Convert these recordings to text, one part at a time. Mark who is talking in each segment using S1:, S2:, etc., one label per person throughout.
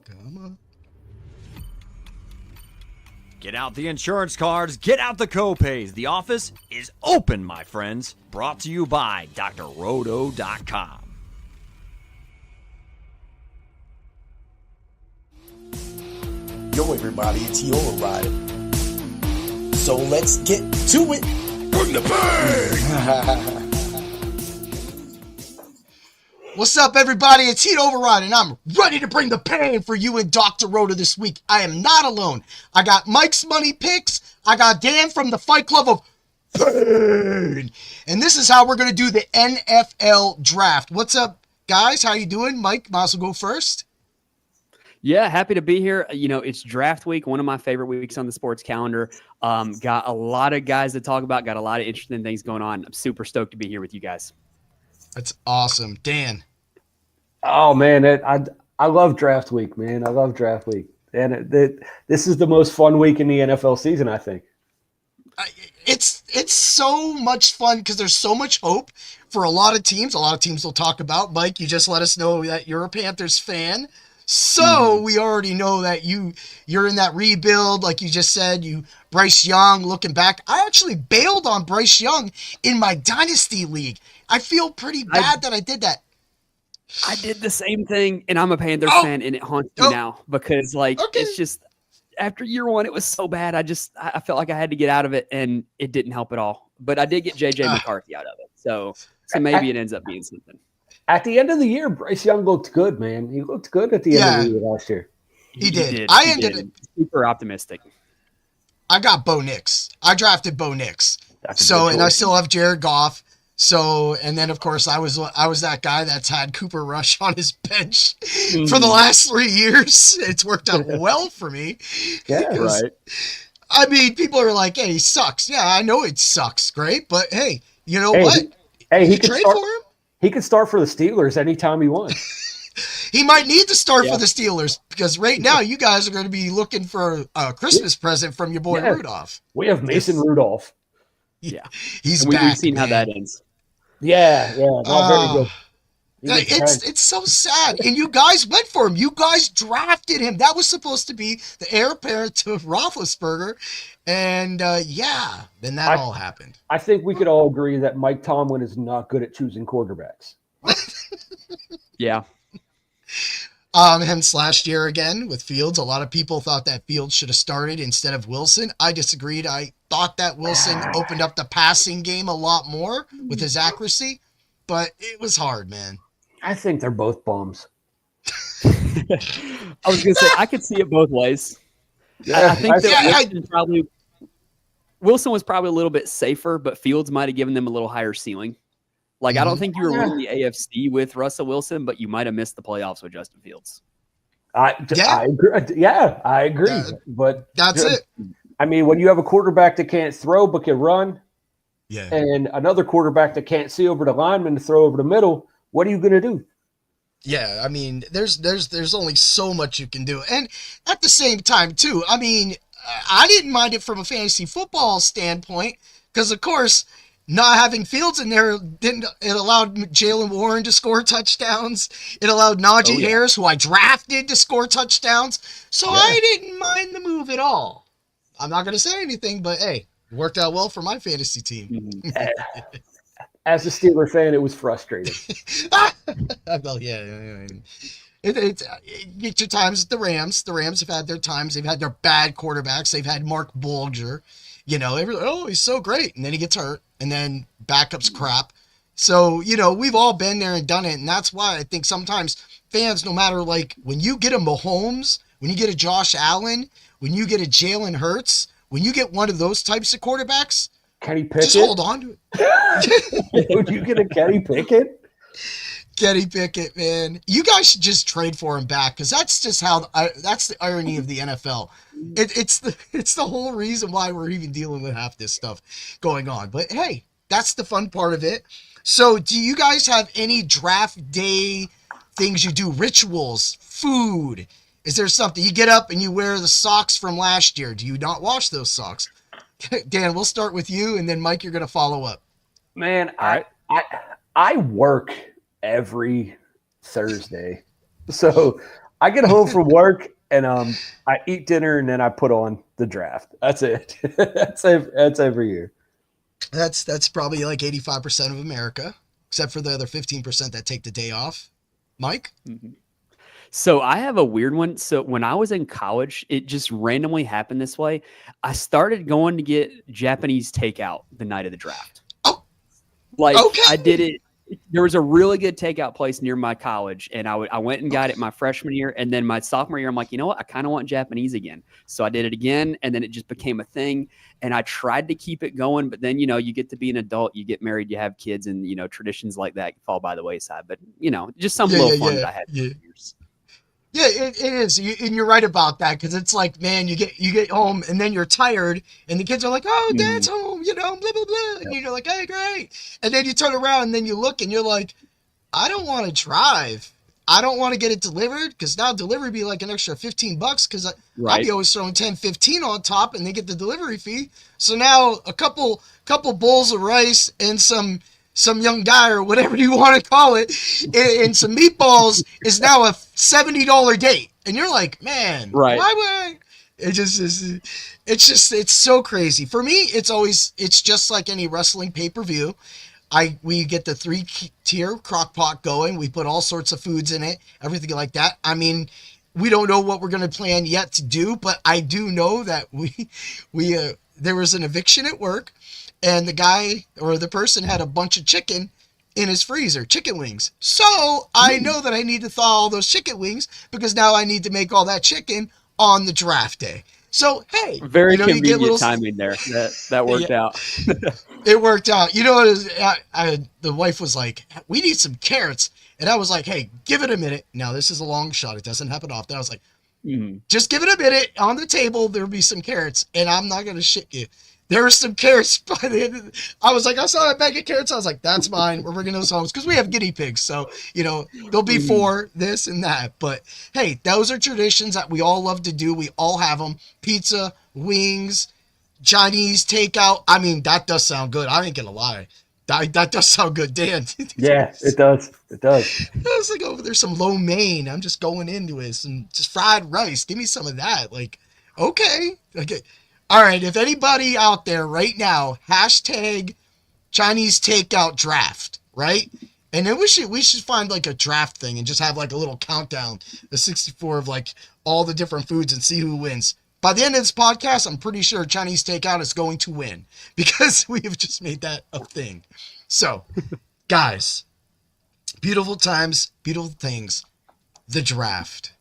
S1: Come on.
S2: Get out the insurance cards, get out the copays. The office is open, my friends. Brought to you by drroto.com.
S3: Yo, everybody, it's your ride. So let's get to it. Bring the bang!
S1: What's up, everybody? It's Heat Override, and I'm ready to bring the pain for you and Dr. Rhoda this week. I am not alone. I got Mike's Money Picks. I got Dan from the Fight Club of Pain. And this is how we're going to do the NFL Draft. What's up, guys? How you doing? Mike, might as well go first.
S4: Yeah, happy to be here. You know, it's draft week, one of my favorite weeks on the sports calendar. Got a lot of guys to talk about, got a lot of interesting things going on. I'm super stoked to be here with you guys.
S1: That's awesome. Dan.
S5: Oh, man, I love draft week, man. I love draft week. And this is the most fun week in the NFL season, I think.
S1: It's so much fun because there's so much hope for a lot of teams. A lot of teams will talk about. Mike, you just let us know that you're a Panthers fan. So we already know that you're in that rebuild, like you just said. Bryce Young, looking back, I actually bailed on Bryce Young in my dynasty league. I feel pretty bad that I did that.
S4: I did the same thing, and I'm a Panthers fan, and it haunts me now because, It's just after year one, it was so bad. I felt like I had to get out of it, and it didn't help at all. But I did get J.J. McCarthy out of it, so maybe it ends up being something.
S5: At the end of the year, Bryce Young looked good, man. He looked good at the end of the year last year.
S1: He did.
S4: I ended super optimistic.
S1: I got Bo Nix. I drafted Bo Nix. And I still have Jared Goff. So, and then of course I was that guy that's had Cooper Rush on his bench for the last 3 years. It's worked out well for me.
S5: Yeah, right.
S1: I mean, people are like, "Hey, he sucks." Yeah, I know it sucks. Great, but hey, you know what?
S5: He could
S1: trade
S5: start
S1: for him.
S5: He could start for the Steelers anytime he wants.
S1: He might need to start for the Steelers because right now you guys are going to be looking for a Christmas present from your boy Rudolph.
S5: We have Mason Rudolph.
S4: Yeah,
S1: he's back.
S4: We've seen how that ends.
S5: Yeah, very good.
S1: It's so sad. And you guys went for him. You guys drafted him. That was supposed to be the heir apparent to Roethlisberger. And then that all happened.
S5: I think we could all agree that Mike Tomlin is not good at choosing quarterbacks.
S4: Yeah.
S1: Hence last year again with Fields. A lot of people thought that Fields should have started instead of Wilson. I disagreed. I thought that Wilson opened up the passing game a lot more with his accuracy, but it was hard, man.
S5: I think they're both bums.
S4: I was going to say, I could see it both ways. Yeah, I think that Wilson was probably a little bit safer, but Fields might have given them a little higher ceiling. I don't think you were winning the AFC with Russell Wilson, but you might have missed the playoffs with Justin Fields.
S5: I agree. Yeah, I agree. But
S1: that's it.
S5: I mean, when you have a quarterback that can't throw but can run, and another quarterback that can't see over the lineman to throw over the middle, what are you going to do?
S1: Yeah, I mean, there's only so much you can do. And at the same time, too, I mean, I didn't mind it from a fantasy football standpoint because, of course, not having Fields in there it allowed Jalen Warren to score touchdowns. It allowed Najee Harris, who I drafted, to score touchdowns. So I didn't mind the move at all. I'm not going to say anything, but hey, it worked out well for my fantasy team.
S5: As a Steeler fan, it was frustrating.
S1: Well, yeah. It's get your times at the Rams. The Rams have had their times. They've had their bad quarterbacks. They've had Mark Bulger. You know, he's so great. And then he gets hurt. And then backups crap. So, we've all been there and done it. And that's why I think sometimes fans, no matter when you get a Mahomes, when you get a Josh Allen, when you get a Jalen Hurts, when you get one of those types of quarterbacks,
S5: Kenny Pickett?
S1: Just hold on to it.
S5: Would you get a Kenny Pickett?
S1: Kenny Pickett, man. You guys should just trade for him back because that's just that's the irony of the NFL. It's the whole reason why we're even dealing with half this stuff going on. But hey, that's the fun part of it. So do you guys have any draft day things you do, rituals, food? Is there something you get up and you wear the socks from last year? Do you not wash those socks? Dan, we'll start with you, and then Mike, you're going to follow up.
S5: Man, I work every Thursday, so I get home from work and I eat dinner and then I put on the draft. That's it. That's every year.
S1: That's probably like 85% of America, except for the other 15% that take the day off. Mike?
S4: Mm-hmm. So I have a weird one. So when I was in college, it just randomly happened this way. I started going to get Japanese takeout the night of the draft.
S1: Oh,
S4: like
S1: okay.
S4: I did it. There was a really good takeout place near my college, and I went and got it my freshman year, and then my sophomore year, I'm like, you know what? I kind of want Japanese again. So I did it again, and then it just became a thing, and I tried to keep it going, but then, you get to be an adult, you get married, you have kids, and, traditions like that fall by the wayside. But, just some little fun that I had for years.
S1: Yeah, it is. And you're right about that, because it's like, man, you get home and then you're tired and the kids are like, oh, Dad's home, blah, blah, blah. And you're like, hey, great. And then you turn around and then you look and you're like, I don't want to drive. I don't want to get it delivered, because now delivery be like an extra $15 because I'll be always throwing 10, 15 on top and they get the delivery fee. So now a couple bowls of rice and some young guy or whatever you want to call it, and some meatballs is now a $70 date. And you're like, man,
S4: right?
S1: Why would I? It's so crazy. For me, it's just like any wrestling pay-per-view. We get the 3-tier crock pot going. We put all sorts of foods in it, everything like that. I mean, we don't know what we're going to plan yet to do, but I do know that there was an eviction at work, and the guy or the person had a bunch of chicken in his freezer, chicken wings. So I know that I need to thaw all those chicken wings, because now I need to make all that chicken on the draft day. So, hey.
S4: Very convenient timing there. That worked out.
S1: It worked out. The wife was like, we need some carrots. And I was like, hey, give it a minute. Now, this is a long shot. It doesn't happen often. I was like, just give it a minute. On the table, there'll be some carrots. And I'm not going to shit you. There were some carrots by the end. I was like, I saw that bag of carrots. I was like, that's mine. We're bringing those home, because we have guinea pigs. So, there'll be for this and that. But hey, those are traditions that we all love to do. We all have them. Pizza, wings, Chinese takeout. I mean, that does sound good. I ain't gonna lie. That does sound good, Dan.
S5: Yeah, it does. It does.
S1: I was like, oh, there's some lo mein. I'm just going into it. Some just fried rice. Give me some of that. Like, okay. All right, if anybody out there right now, hashtag Chinese takeout draft, right? And then we should find like a draft thing and just have like a little countdown, the 64 of like all the different foods, and see who wins. By the end of this podcast, I'm pretty sure Chinese takeout is going to win, because we have just made that a thing. So, guys, beautiful times, beautiful things. The draft.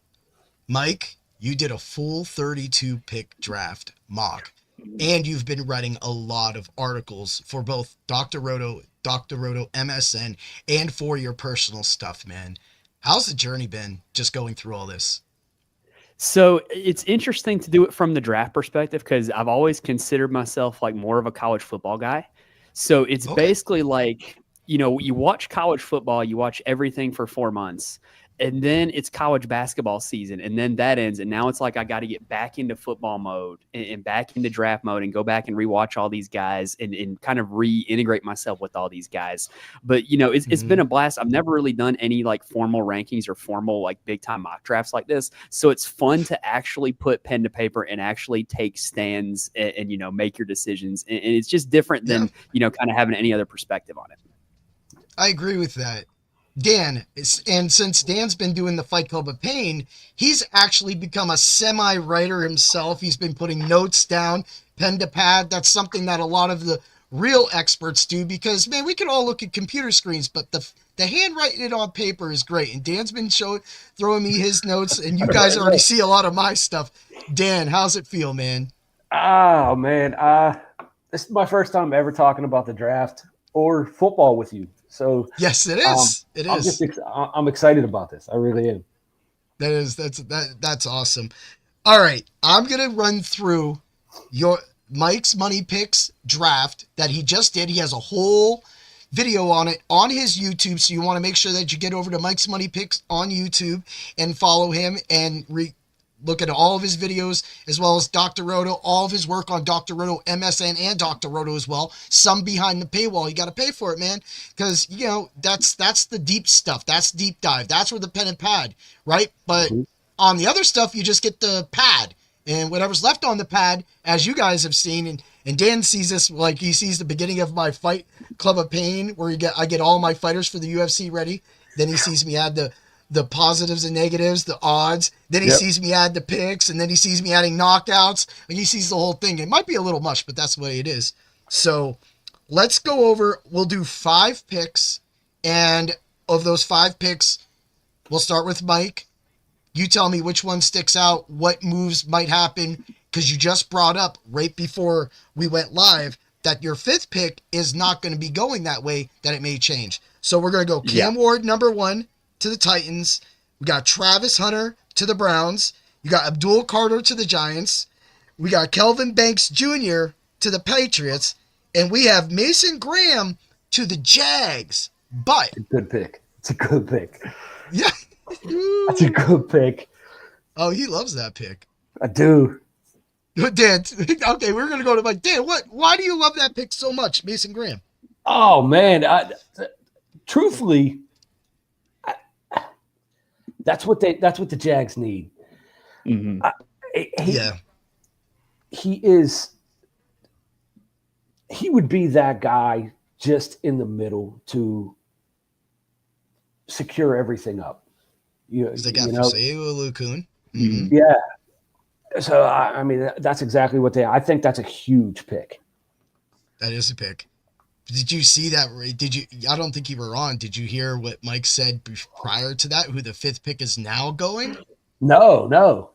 S1: Mike, you did a full 32 pick draft mock, and you've been writing a lot of articles for both Dr. Roto MSN, and for your personal stuff, man. How's the journey been just going through all this?
S4: So it's interesting to do it from the draft perspective, because I've always considered myself like more of a college football guy. So it's basically like, you watch college football, you watch everything for 4 months, and then it's college basketball season, and then that ends. And now it's like I got to get back into football mode and back into draft mode and go back and rewatch all these guys and kind of reintegrate myself with all these guys. But, it's been a blast. I've never really done any like formal rankings or formal like big time mock drafts like this. So it's fun to actually put pen to paper and actually take stands and make your decisions. And it's just different than, kind of having any other perspective on it.
S1: I agree with that. Dan, and since Dan's been doing the Fight Club of Pain, he's actually become a semi-writer himself. He's been putting notes down, pen to pad. That's something that a lot of the real experts do, because, man, we can all look at computer screens, but the handwriting it on paper is great. And Dan's been throwing me his notes, and you guys already see a lot of my stuff. Dan, how's it feel, man?
S5: Oh, man. This is my first time ever talking about the draft or football with you. So
S1: yes, it is. It is.
S5: I'm excited about this. I really am.
S1: That's awesome. All right, I'm gonna run through Mike's Money Picks draft that he just did. He has a whole video on it on his YouTube, so you want to make sure that you get over to Mike's Money Picks on YouTube and follow him and look at all of his videos, as well as Dr. Roto, all of his work on Dr. Roto MSN and Dr. Roto as well. Some behind the paywall. You got to pay for it, man, because, that's the deep stuff. That's deep dive. That's where the pen and pad, right? But on the other stuff, you just get the pad. And whatever's left on the pad, as you guys have seen, and Dan sees this, like he sees the beginning of my Fight Club of Pain, where I get all my fighters for the UFC ready. Then he sees me add the positives and negatives, the odds. Then he sees me add the picks, and then he sees me adding knockouts. Like he sees the whole thing. It might be a little much, but that's the way it is. So let's go over. We'll do 5 picks, and of those 5 picks, we'll start with Mike. You tell me which one sticks out, what moves might happen, because you just brought up right before we went live that your 5th pick is not going to be going that way, that it may change. So we're going to go Cam Ward, number 1, to the Titans. We got Travis Hunter to the Browns. You got Abdul Carter to the Giants. We got Kelvin Banks Jr. to the Patriots. And we have Mason Graham to the Jags. But
S5: good pick. It's a good pick.
S1: Yeah.
S5: That's a good pick.
S1: Oh, he loves that pick.
S5: I do.
S1: Dan, okay, we're going to go to Mike. Dan, why do you love that pick so much, Mason Graham?
S5: Oh, man. Truthfully, that's what the Jags need.
S4: Mm-hmm.
S5: He would be that guy just in the middle to secure everything up.
S1: They got Fuseo Lukun.
S5: Mm-hmm. Yeah. So, I mean, that's exactly what I think that's a huge pick.
S1: That is a pick. Did you see that? I don't think you were on. Did you hear what Mike said prior to that, who the 5th pick is now going?
S5: No.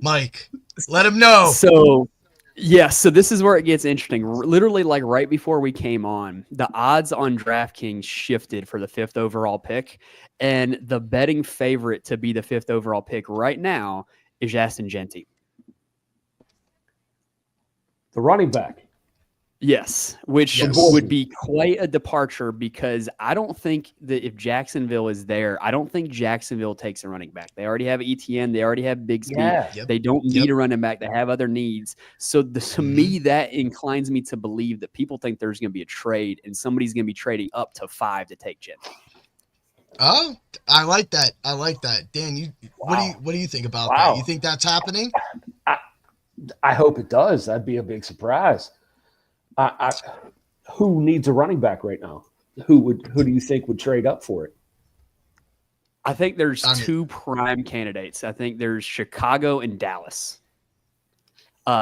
S1: Mike, let him know.
S4: So this is where it gets interesting. Literally, like right before we came on, the odds on DraftKings shifted for the 5th overall pick, and the betting favorite to be the 5th overall pick right now is Ashton Jeanty.
S5: The running back.
S4: Yes, which would be quite a departure, because I don't think that if Jacksonville is there, I don't think Jacksonville takes a running back. They already have ETN. They already have big speed.
S5: Yeah.
S4: They don't need a running back. They have other needs. So to me, that inclines me to believe that people think there's going to be a trade, and somebody's going to be trading up to 5 to take Jeanty.
S1: Oh, I like that. Dan, what do you think about that? You think that's happening?
S5: I hope it does. That'd be a big surprise. Who needs a running back right now? Who do you think would trade up for it?
S4: I think there's 2 prime candidates. I think there's Chicago and Dallas.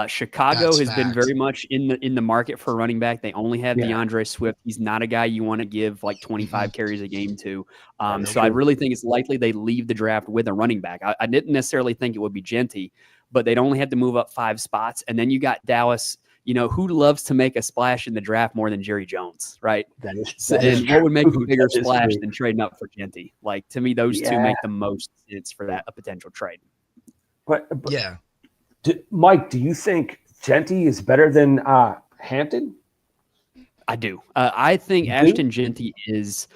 S4: Chicago has been very much in the market for a running back. They only have DeAndre Swift. He's not a guy you want to give like 25 carries a game to. So I really think it's likely they leave the draft with a running back. I didn't necessarily think it would be Jeanty, but they'd only have to move up 5 spots. And then you got Dallas, who loves to make a splash in the draft more than Jerry Jones, right? And what would make a bigger splash than trading up for Jeanty? Like, to me, those 2 make the most sense for a potential trade.
S5: But yeah. Mike, do you think Jeanty is better than Hampton?
S4: I do. I think Ashton Jeanty is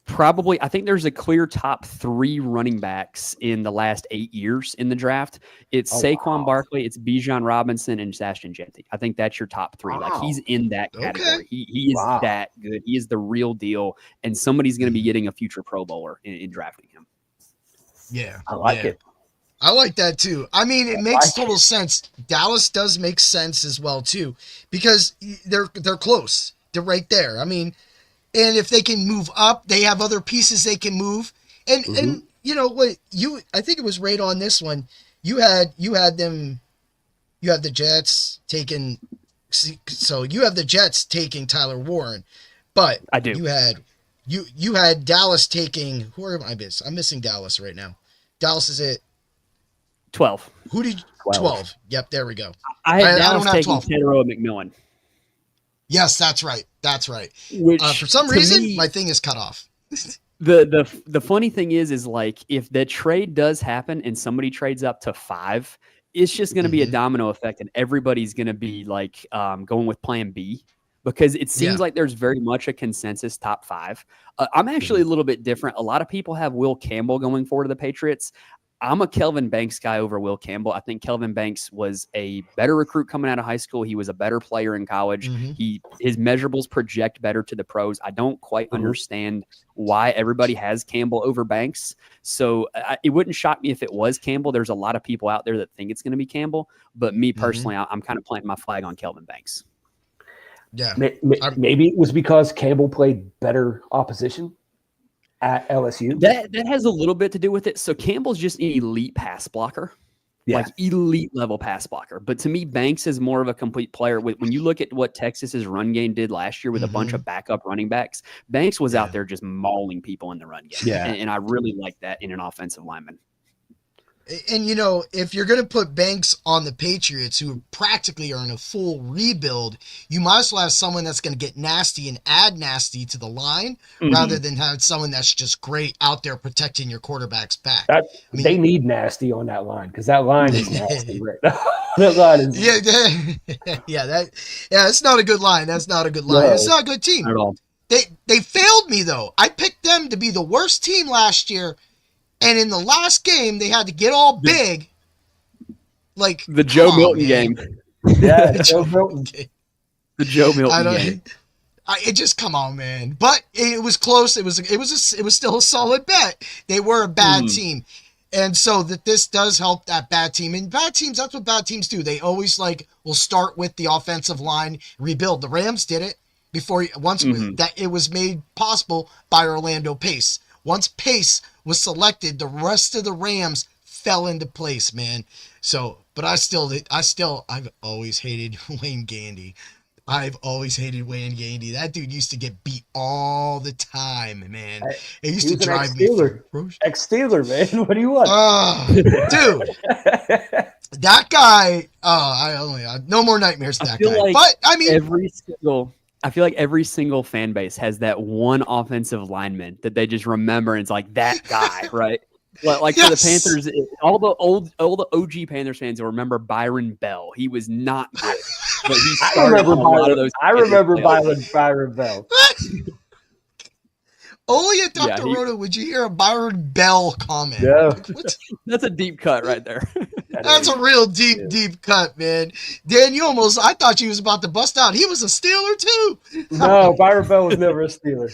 S4: probably, I think there's a clear top 3 running backs in the last 8 years in the draft. It's Saquon Barkley, it's Bijan Robinson, and it's Ashton Jeanty. I think that's your top 3. Like, he's in that category. Okay. He is that good. He is the real deal, and somebody's going to be getting a future Pro Bowler in drafting him.
S1: Yeah.
S5: I like it.
S1: I like that too. I mean, it makes total sense. Dallas does make sense as well too, because they're close. They're right there. I mean, and if they can move up, they have other pieces they can move. And and what I think it was right on this one. You had the Jets taking. So you have the Jets taking Tyler Warren, but
S4: I do.
S1: You had Dallas taking. Who am I missing? I'm missing Dallas right now. Dallas is at
S4: 12.
S1: Who did 12? Yep, there we go.
S4: I don't have taking Tedrow McMillan.
S1: Yes, that's right.
S4: Which,
S1: for some reason, my thing is cut off.
S4: The funny thing is like, if the trade does happen and somebody trades up to 5, it's just going to be a domino effect, and everybody's going to be like going with plan B, because it seems like there's very much a consensus top 5. I'm actually a little bit different. A lot of people have Will Campbell going forward to the Patriots. I'm a Kelvin Banks guy over Will Campbell. I think Kelvin Banks was a better recruit coming out of high school. He was a better player in college. His measurables project better to the pros. I don't quite understand why everybody has Campbell over Banks. So it wouldn't shock me if it was Campbell. There's a lot of people out there that think it's going to be Campbell. But me personally, I'm kind of planting my flag on Kelvin Banks.
S1: Yeah.
S5: Maybe it was because Campbell played better opposition at LSU.
S4: That has a little bit to do with it. So Campbell's just an elite pass blocker, like elite level pass blocker. But to me, Banks is more of a complete player. When you look at what Texas's run game did last year with a bunch of backup running backs, Banks was out there just mauling people in the run game.
S5: Yeah.
S4: And I really like that in an offensive lineman.
S1: And, you know, if you're going to put Banks on the Patriots, who practically are in a full rebuild, you might as well have someone that's going to get nasty and add nasty to the line rather than have someone that's just great out there protecting your quarterback's back.
S5: They need nasty on that line because that line is nasty right now. That line is it's not a good line. That's not a good line. No, it's not a good team.
S4: Not at all.
S1: They failed me, though. I picked them to be the worst team last year. And in the last game, they had to get all big. Like
S4: the Joe Milton game.
S5: Yeah, the Joe Milton game.
S4: The Joe Milton game.
S1: It just, come on, man. But it was close. It was still a solid bet. They were a bad team. And so that this does help that bad team. And bad teams, that's what bad teams do. They always will start with the offensive line, rebuild. The Rams did it once that it was made possible by Orlando Pace. Once Pace was selected, the rest of the Rams fell into place, man. So, but I've always hated Wayne Gandy. I've always hated Wayne Gandy. That dude used to get beat all the time, man. It used to drive me.
S5: Ex-Steeler, man. What do you want?
S1: Dude. That guy, no more nightmares to that guy. But, I mean,
S4: I feel like every single fan base has that one offensive lineman that they just remember, and it's like that guy, right? Like for the Panthers, all the OG Panthers fans will remember Byron Bell. He was not good, but he started a lot of those.
S5: I remember Byron Bell.
S1: Only at Dr. Roto would you hear a Byron Bell comment.
S5: Yeah.
S4: That's a deep cut right there.
S1: That's a real deep cut, man. Dan, I thought you was about to bust out. He was a Steeler too.
S5: No, Byron Bell was never a Steeler.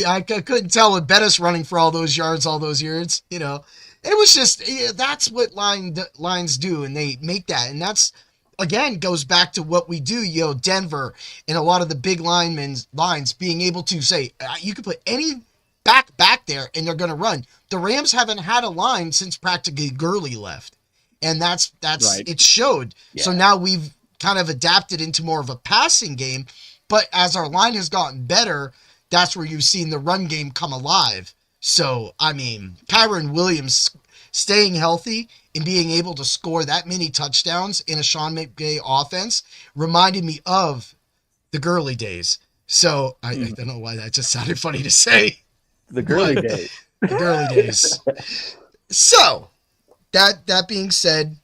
S1: I couldn't tell with Bettis running for all those yards, all those years. You know, it was just that's what lines do, and they make that, and that's again goes back to what we do. Denver and a lot of the big lines being able to say you could put any back there and they're going to run. The Rams haven't had a line since practically Gurley left, and that's right. It showed. Yeah. So now we've kind of adapted into more of a passing game, but as our line has gotten better, that's where you've seen the run game come alive. So I mean, Kyron Williams staying healthy and being able to score that many touchdowns in a Sean McVay offense reminded me of the Gurley days. So I don't know why that just sounded funny to say.
S5: The Gurley days.
S1: The Gurley days. So, that being said,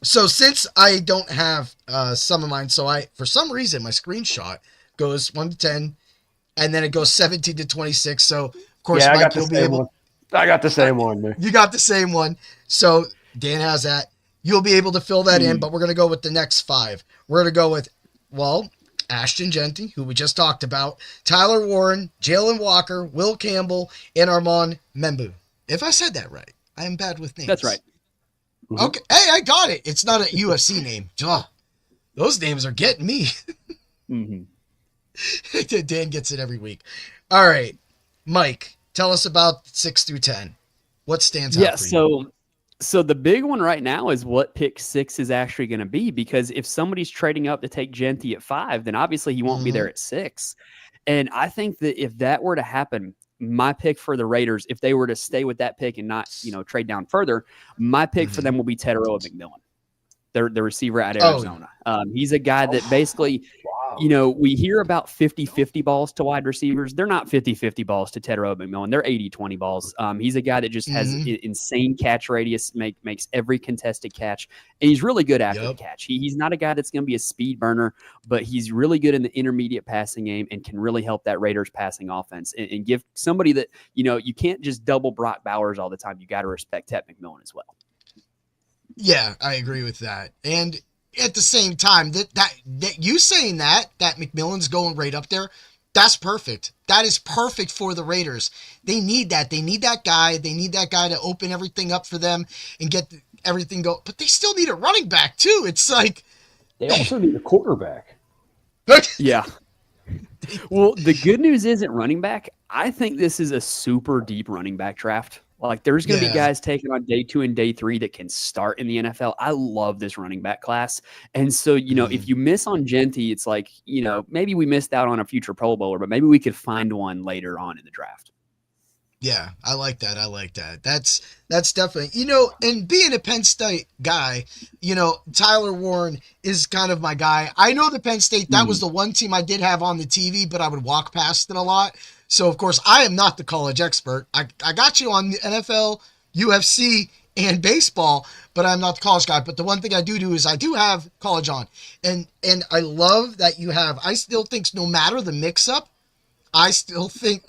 S1: so since I don't have some of mine, so for some reason, my screenshot goes 1 to 10, and then it goes 17 to 26. So, of course, Mike, you'll be able...
S5: I got the same one, man.
S1: You got the same one. So, Dan has that. You'll be able to fill that in, but we're going to go with the next 5. We're going to go with, Ashton Genty, who we just talked about, Tyler Warren, Jalen Walker, Will Campbell, and Armand Membu. If I said that right, I am bad with names.
S4: That's right.
S1: Mm-hmm. Okay, hey, I got it. It's not a UFC name. Those names are getting me. Dan gets it every week. All right, Mike, tell us about 6 through 10. What stands out for you?
S4: So the big one right now is what pick 6 is actually going to be, because if somebody's trading up to take Genty at 5, then obviously he won't be there at 6. And I think that if that were to happen, my pick for the Raiders, if they were to stay with that pick and not, trade down further, my pick for them will be Teteroa McMillan, the receiver at Arizona. He's a guy that basically we hear about 50-50 balls to wide receivers. They're not 50-50 balls to Tedero McMillan. They're 80-20 balls. He's a guy that just has insane catch radius, makes every contested catch, and he's really good after the catch. He's not a guy that's going to be a speed burner, but he's really good in the intermediate passing game and can really help that Raiders passing offense and give somebody that, you can't just double Brock Bowers all the time. You got to respect Ted McMillan as well.
S1: Yeah, I agree with that. And at the same time, that you saying that McMillan's going right up there, that's perfect. That is perfect for the Raiders. They need that. They need that guy. They need that guy to open everything up for them and get everything go. But they still need a running back too. It's like
S5: they also need a quarterback.
S4: Yeah. Well, the good news isn't running back. I think this is a super deep running back draft. Like, there's going to be guys taken on day 2 and day 3 that can start in the NFL. I love this running back class. And so, if you miss on Genty, it's like, maybe we missed out on a future Pro Bowler, but maybe we could find one later on in the draft.
S1: Yeah, I like that. That's definitely, and being a Penn State guy, Tyler Warren is kind of my guy. I know the Penn State, that was the one team I did have on the TV, but I would walk past it a lot. So, of course, I am not the college expert. I got you on the NFL, UFC, and baseball, but I'm not the college guy. But the one thing I do is I do have college on. And I love that you have, I still think no matter the mix-up, I still think,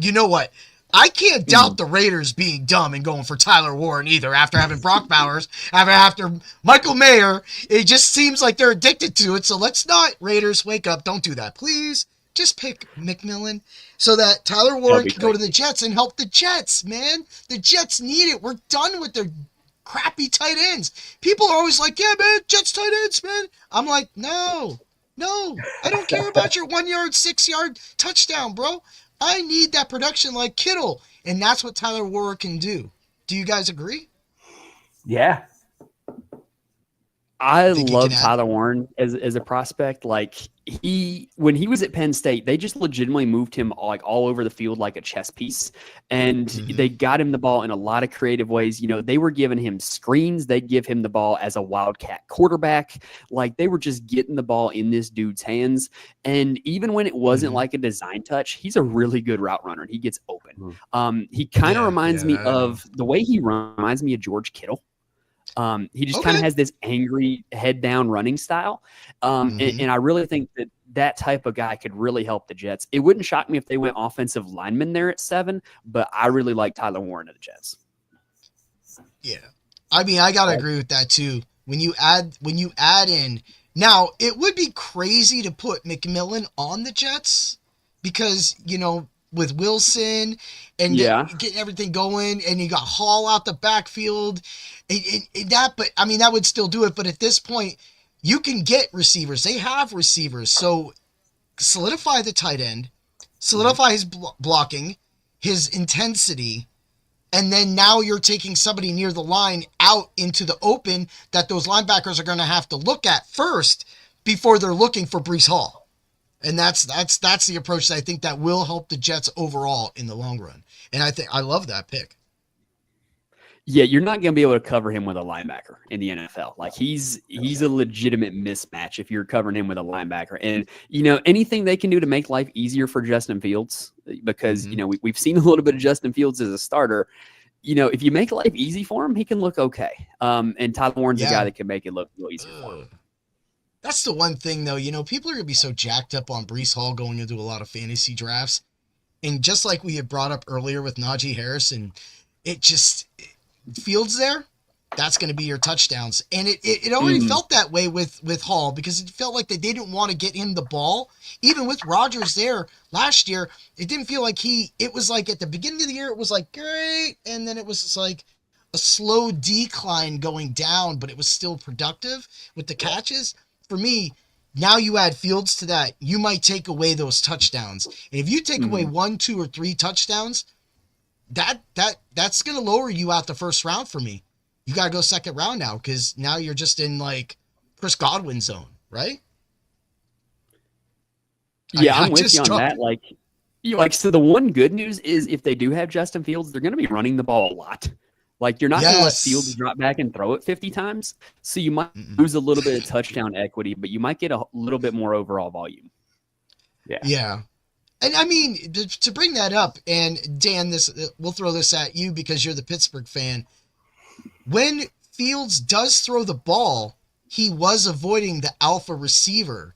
S1: you know what? I can't doubt the Raiders being dumb and going for Tyler Warren either after having Brock Bowers, after Michael Mayer. It just seems like they're addicted to it. So let's not, Raiders, wake up. Don't do that. Please just pick McMillan so that Tyler Warren can go to the Jets and help the Jets, man. The Jets need it. We're done with their crappy tight ends. People are always like, yeah, man, Jets tight ends, man. I'm like, no, I don't care about your 1 yard, 6 yard touchdown, bro. I need that production like Kittle, and that's what Tyler Warren can do. Do you guys agree?
S5: Yeah.
S4: I love Tyler Warren as a prospect. Like, when he was at Penn State, they just legitimately moved him all over the field like a chess piece, and they got him the ball in a lot of creative ways. They were giving him screens. They'd give him the ball as a wildcat quarterback. Like, they were just getting the ball in this dude's hands. And even when it wasn't like a design touch, he's a really good route runner. He gets open. He kind of reminds me of the way he reminds me of George Kittle. He just kind of has this angry head down running style. And I really think that type of guy could really help the Jets. It wouldn't shock me if they went offensive lineman there at 7, but I really like Tyler Warren to the Jets.
S1: Yeah. I mean, I got to agree with that too. When you add in, now it would be crazy to put McMillan on the Jets because, with Wilson and getting everything going, and you got Hall out the backfield, but I mean, that would still do it. But at this point, you can get receivers. They have receivers. So solidify the tight end, solidify his blocking, his intensity, and then now you're taking somebody near the line out into the open that those linebackers are going to have to look at first before they're looking for Breece Hall. And that's the approach that I think that will help the Jets overall in the long run. And I love that pick.
S4: Yeah, you're not going to be able to cover him with a linebacker in the NFL. Like, he's a legitimate mismatch if you're covering him with a linebacker. And, anything they can do to make life easier for Justin Fields, because, we've seen a little bit of Justin Fields as a starter. If you make life easy for him, he can look okay. And Tyler Warren's a guy that can make it look real easy for him.
S1: That's the one thing, though. People are going to be so jacked up on Breece Hall going into a lot of fantasy drafts. And just like we had brought up earlier with Najee Harris, and Fields there, that's going to be your touchdowns. And it already felt that way with Hall, because it felt like they didn't want to get him the ball. Even with Rodgers there last year, it didn't feel like it was like at the beginning of the year, it was like great. And then it was just like a slow decline going down, but it was still productive with the catches. For me, now you add Fields to that, you might take away those touchdowns. And if you take away 1, 2, or 3 touchdowns, that's going to lower you out the first round for me. You got to go second round now, because now you're just in like Chris Godwin zone, right?
S4: Yeah, I'm with you on that. So the one good news is if they do have Justin Fields, they're going to be running the ball a lot. Like, you're not going to let Fields drop back and throw it 50 times. So you might lose a little bit of touchdown equity, but you might get a little bit more overall volume.
S1: Yeah. And I mean, to bring that up, and Dan, we'll throw this at you because you're the Pittsburgh fan. When Fields does throw the ball, he was avoiding the alpha receiver.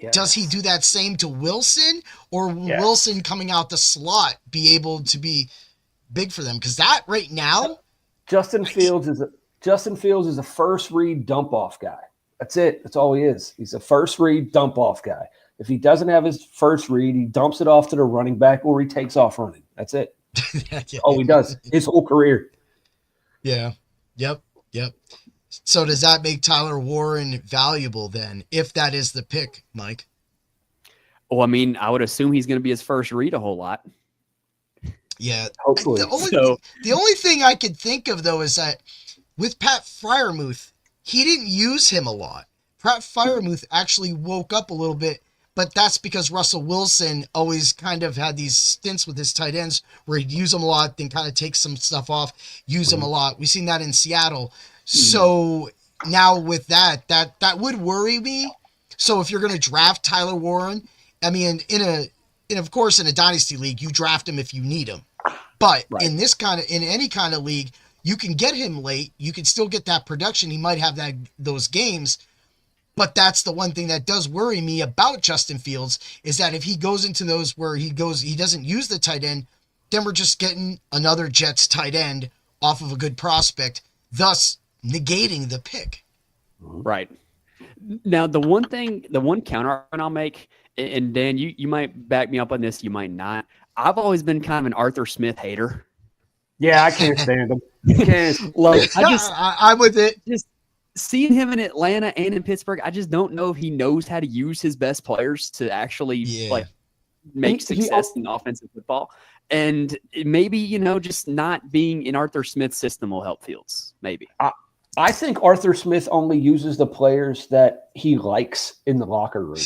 S1: Yes. Does he do that same to Wilson, or will Wilson coming out the slot be able to be big for them? Because that right now,
S5: Justin Fields is a first read dump off guy. That's it. That's all he is. He's a first read dump off guy. If he doesn't have his first read, he dumps it off to the running back, or he takes off running. That's it. All he does his whole career.
S1: Yeah. Yep. So does that make Tyler Warren valuable then, if that is the pick, Mike?
S4: Well, I mean, I would assume he's going to be his first read a whole lot.
S1: Yeah.
S5: Hopefully.
S1: The only thing I could think of, though, is that with Pat Freiermuth, he didn't use him a lot. Pat Freiermuth actually woke up a little bit, but that's because Russell Wilson always kind of had these stints with his tight ends where he'd use them a lot, then kind of take some stuff off, use them a lot. We've seen that in Seattle. So now with that would worry me. So if you're going to draft Tyler Warren, I mean, of course, in a dynasty league, you draft him if you need him. But in any kind of league, you can get him late. You can still get that production. He might have those games. But that's the one thing that does worry me about Justin Fields, is that if he goes into those where he doesn't use the tight end, then we're just getting another Jets tight end off of a good prospect, thus negating the pick.
S4: Right. Now, the one counter I'll make, and Dan, you might back me up on this, you might not. I've always been kind of an Arthur Smith hater.
S5: Yeah, I can't stand him.
S1: I'm with it.
S4: Just seeing him in Atlanta and in Pittsburgh, I just don't know if he knows how to use his best players to actually make success in offensive football. And maybe, just not being in Arthur Smith's system will help Fields. Maybe.
S5: I think Arthur Smith only uses the players that he likes in the locker room.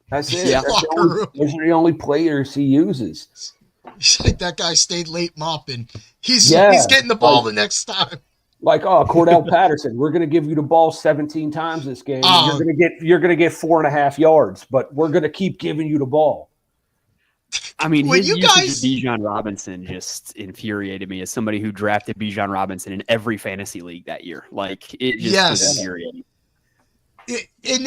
S5: That's it.
S1: Yeah.
S5: Those are the only players he uses.
S1: That guy stayed late mopping. He's getting the ball the next time.
S5: Like, Cordell Patterson, we're going to give you the ball 17 times this game. You're going to get 4.5 yards, but we're going to keep giving you the ball.
S4: I mean, his usage of Bijan Robinson just infuriated me as somebody who drafted Bijan Robinson in every fantasy league that year. Like, it just was infuriating.
S1: And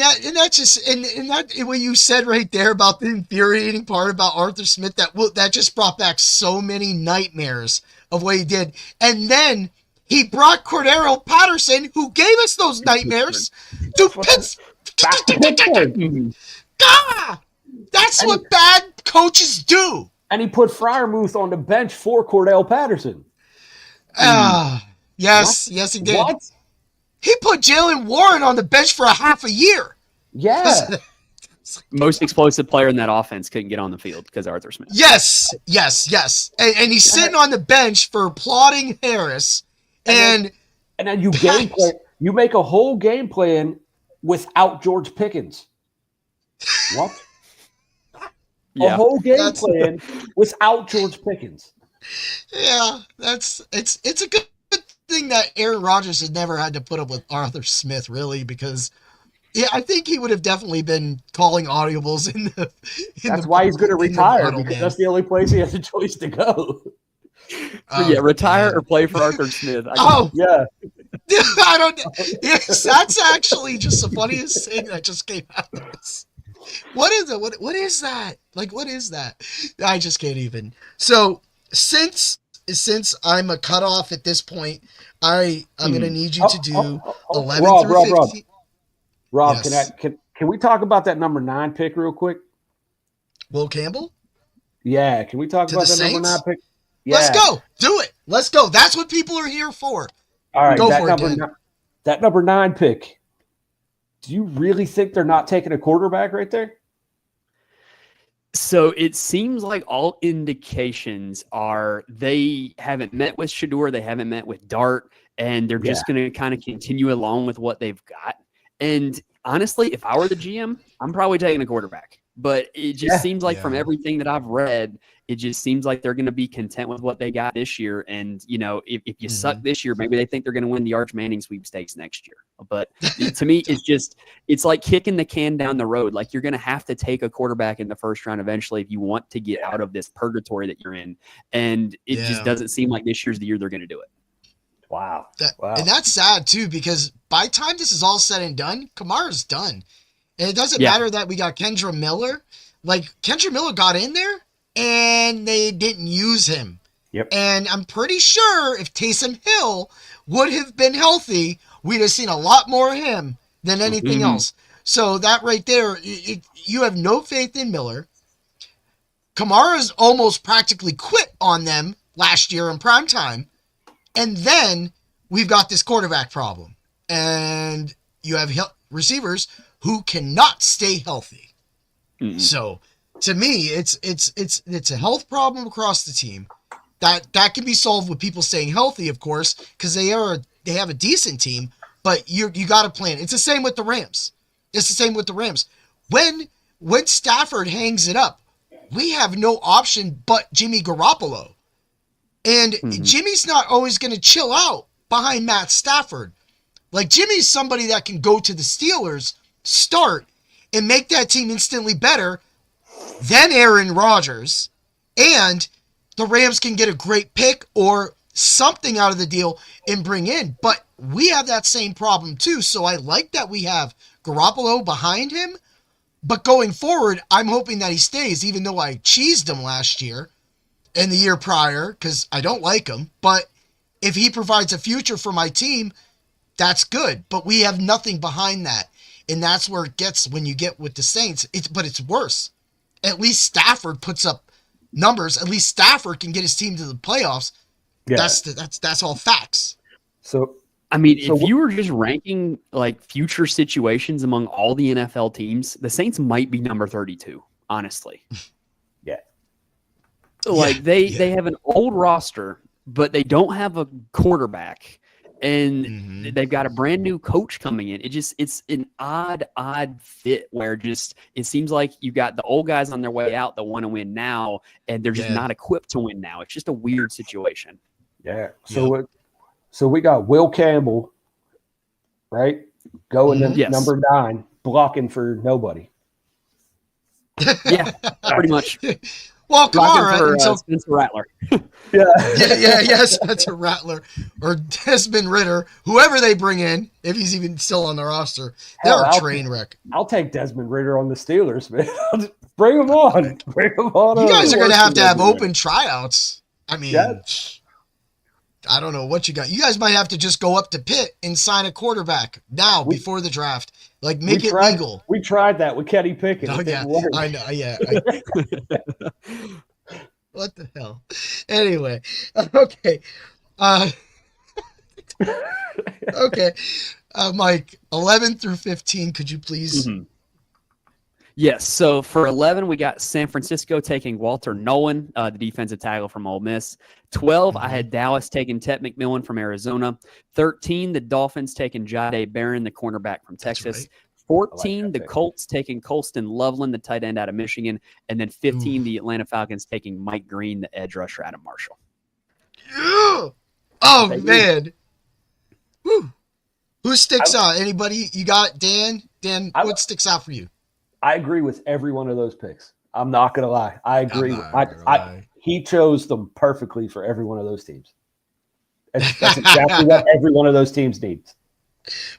S1: what you said right there about the infuriating part about Arthur Smith, that just brought back so many nightmares of what he did. And then he brought Cordero Patterson, who gave us those nightmares, to Pittsburgh. That's what bad coaches do.
S5: And he put Freiermuth on the bench for Cordell Patterson.
S1: Yes, he did.
S5: What?
S1: He put Jalen Warren on the bench for a half a year.
S5: Yeah.
S4: Most explosive player in that offense couldn't get on the field because of Arthur Smith.
S1: Yes. And he's sitting on the bench for applauding Harris. And
S5: then you game plan. You make a whole game plan without George Pickens. What? A whole game plan without George Pickens.
S1: Yeah, it's a good thing that Aaron Rodgers has never had to put up with Arthur Smith, really, because I think he would have definitely been calling audibles
S5: That's why he's going to retire, because that's the only place he has a choice to go.
S4: Retire or play for Arthur Smith.
S5: Yeah.
S1: I don't. Yes, that's actually just the funniest thing that just came out of this. What is it? What is that? Like, what is that? I just can't even. So since I'm a cutoff at this point, I'm going to need you to do 11 through 15.
S5: Rob, yes. Can we talk about that number 9 pick real quick?
S1: Will Campbell?
S5: Yeah, can we talk about that number 9 pick? Yeah.
S1: Let's go. Do it. Let's go. That's what people are here for.
S5: All right, that number 9 pick. Do you really think they're not taking a quarterback right there?
S4: So it seems like all indications are they haven't met with Shedeur, they haven't met with Dart, and they're just going to kind of continue along with what they've got. And honestly, if I were the GM, I'm probably taking a quarterback. But it just seems like from everything that I've read, it just seems like they're going to be content with what they got this year. And, you know, if you suck this year, maybe they think they're going to win the Arch Manning sweepstakes next year. But to me, it's like kicking the can down the road. Like, you're going to have to take a quarterback in the first round eventually if you want to get out of this purgatory that you're in. And it just doesn't seem like this year's the year they're going to do it.
S5: Wow.
S1: And that's sad, too, because by the time this is all said and done, Kamara's done. And it doesn't matter that we got Kendra Miller. Like, Kendra Miller got in there, and they didn't use him.
S5: Yep.
S1: And I'm pretty sure if Taysom Hill would have been healthy, we'd have seen a lot more of him than anything else. So that right there, you have no faith in Miller. Kamara's almost practically quit on them last year in primetime. And then we've got this quarterback problem. And you have receivers who cannot stay healthy. So to me, it's a health problem across the team. That can be solved with people staying healthy, of course, because they have a decent team, but you got to plan. It's the same with the Rams. When Stafford hangs it up, we have no option but Jimmy Garoppolo. And Jimmy's not always going to chill out behind Matt Stafford. Like, Jimmy's somebody that can go to the Steelers, start, and make that team instantly better than Aaron Rodgers, and the Rams can get a great pick or something out of the deal and bring in. But we have that same problem too, so I like that we have Garoppolo behind him, but going forward, I'm hoping that he stays, even though I cheesed him last year and the year prior, because I don't like him. But if he provides a future for my team, that's good. But we have nothing behind that. And that's where it gets when you get with the Saints. But it's worse. At least Stafford puts up numbers. At least Stafford can get his team to the playoffs. Yeah. That's all facts.
S5: So,
S4: I mean, if you were just ranking like future situations among all the NFL teams, the Saints might be number 32, honestly.
S5: Yeah.
S4: Like they have an old roster, but they don't have a quarterback. And they've got a brand new coach coming in. It's an odd fit where it seems like you got the old guys on their way out that want to win now, and they're just not equipped to win now. It's just a weird situation.
S5: Yeah. So we got Will Campbell, right? Going to number 9, blocking for nobody.
S4: Yeah, pretty much.
S1: Well, Kamara
S4: for Spencer Rattler.
S1: Spencer Rattler or Desmond Ridder, whoever they bring in, if he's even still on the roster, they're a train wreck.
S5: I'll take Desmond Ridder on the Steelers, man. Bring him on.
S1: You guys are going to have open tryouts. I mean, I don't know what you got. You guys might have to just go up to Pitt and sign a quarterback now before the draft. Like, make it legal.
S5: We tried that with Kenny Pickett.
S1: Oh, yeah. I know. Yeah. What the hell? Anyway. Okay. Okay. Mike, 11 through 15, could you please?
S4: Yes. So for 11, we got San Francisco taking Walter Nolan, the defensive tackle from Ole Miss. 12, I had Dallas taking Ted McMillan from Arizona. 13, the Dolphins taking Jahdae Barron, the cornerback from Texas. Right. 14, the Colts taking Colston Loveland, the tight end out of Michigan. And then 15, the Atlanta Falcons taking Mike Green, the edge rusher out of Marshall.
S1: Yeah. Oh, man. Woo. Who sticks out? Anybody? You got Dan? Dan, what sticks out for you?
S5: I agree with every one of those picks. I'm not going to lie. I agree. He chose them perfectly for every one of those teams. That's exactly what every one of those teams needs.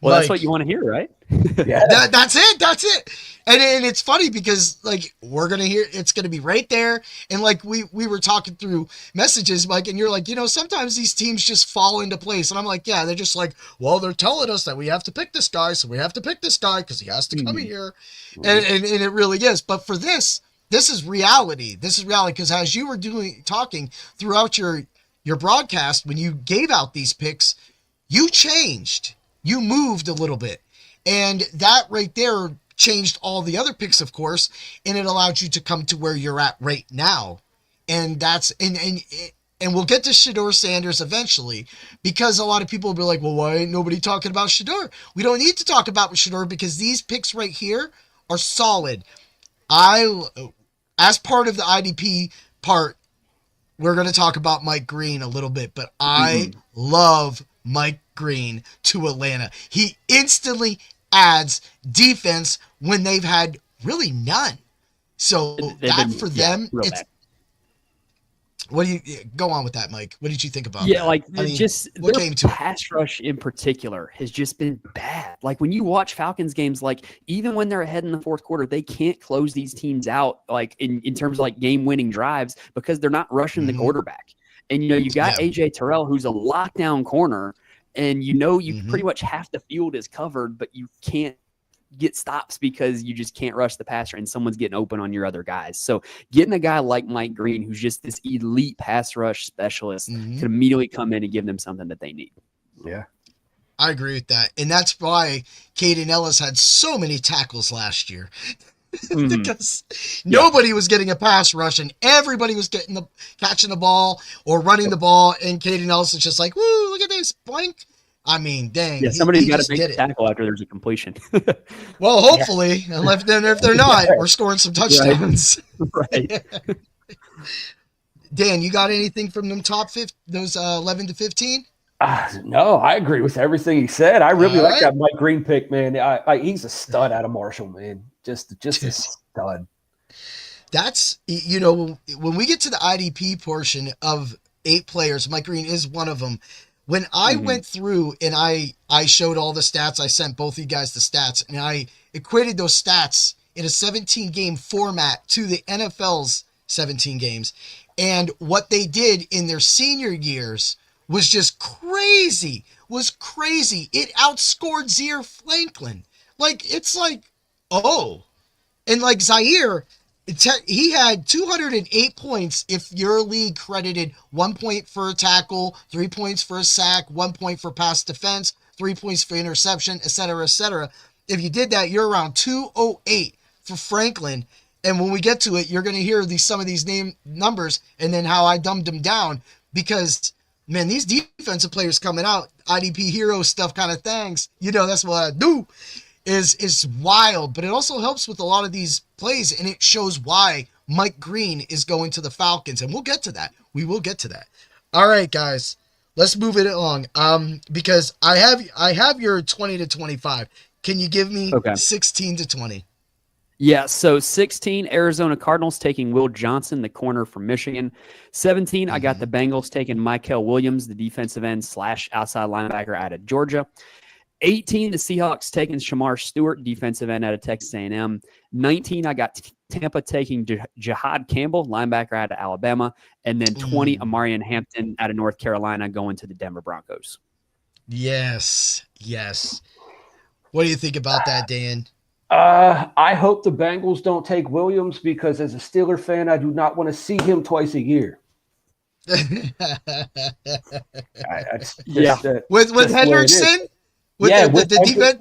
S4: Well, that's what you want to hear, right?
S1: Yeah, that's it. And it's funny because like we're gonna hear it's gonna be right there, and like we were talking through messages, Mike, and you're like, sometimes these teams just fall into place, and I'm like, yeah, they're just like, well, they're telling us that we have to pick this guy, so we have to pick this guy because he has to come here, and it really is. But for this is reality. This is reality because as you were talking throughout your broadcast when you gave out these picks, you changed. You moved a little bit. And that right there changed all the other picks, of course, and it allowed you to come to where you're at right now. And that's and we'll get to Shedeur Sanders eventually, because a lot of people will be like, well, why ain't nobody talking about Shedeur? We don't need to talk about Shedeur because these picks right here are solid. as part of the IDP part, we're going to talk about Mike Green a little bit, but I love Mike Green to Atlanta. He instantly adds defense when they've had really none. So that for them, it's
S4: bad.
S1: What do you go on with that, Mike? What did you think about that?
S4: Yeah, like
S1: I mean,
S4: just
S1: what
S4: their
S1: came to
S4: pass rush in particular has just been bad. Like when you watch Falcons games, like even when they're ahead in the fourth quarter, they can't close these teams out like in terms of like game-winning drives because they're not rushing the quarterback. And you got AJ Terrell, who's a lockdown corner, and you pretty much half the field is covered, but you can't get stops because you just can't rush the passer and someone's getting open on your other guys. So getting a guy like Mike Green, who's just this elite pass rush specialist, can immediately come in and give them something that they need.
S5: Yeah.
S1: I agree with that. And that's why Caden Ellis had so many tackles last year. Because nobody was getting a pass rush and everybody was catching the ball or running the ball. And Caden Ellis is just like, woo, look at this, blank. I mean, dang.
S4: Yeah, somebody's got to make the tackle after there's a completion.
S1: Well, hopefully, and if they're not, we're scoring some touchdowns.
S4: Right.
S1: Dan, you got anything from them those 11 to 15?
S5: No, I agree with everything he said. I really like that Mike Green pick, man. He's a stud out of Marshall, man. Just a stud. That's,
S1: when we get to the IDP portion of 8 players, Mike Green is one of them. When I went through and I showed all the stats, I sent both of you guys the stats, and I equated those stats in a 17-game format to the NFL's 17 games. And what they did in their senior years was just crazy. It outscored Zaire Franklin. It's like, oh. And like Zaire, he had 208 points if your league credited 1 point for a tackle, 3 points for a sack, 1 point for pass defense, 3 points for interception, etc., etc. If you did that, you're around 208 for Franklin. And when we get to it, you're going to hear some of these numbers and then how I dumbed them down because, man, these defensive players coming out, IDP hero stuff kind of things, that's what I do. Is wild, but it also helps with a lot of these plays, and it shows why Mike Green is going to the Falcons, and we'll get to that. We will get to that. All right, guys, let's move it along. Because I have your 20 to 25. Can you give me 16 to 20?
S4: Yeah, so 16, Arizona Cardinals taking Will Johnson, the corner from Michigan. 17, I got the Bengals taking Mykel Williams, the defensive end / outside linebacker out of Georgia. 18, the Seahawks taking Shamar Stewart, defensive end out of Texas A&M. 19, I got Tampa taking Jihad Campbell, linebacker out of Alabama. And then 20, Amarian Hampton out of North Carolina going to the Denver Broncos.
S1: Yes. What do you think about that, Dan?
S5: I hope the Bengals don't take Williams because as a Steeler fan, I do not want to see him twice a year.
S1: With Hendrickson? With the defense?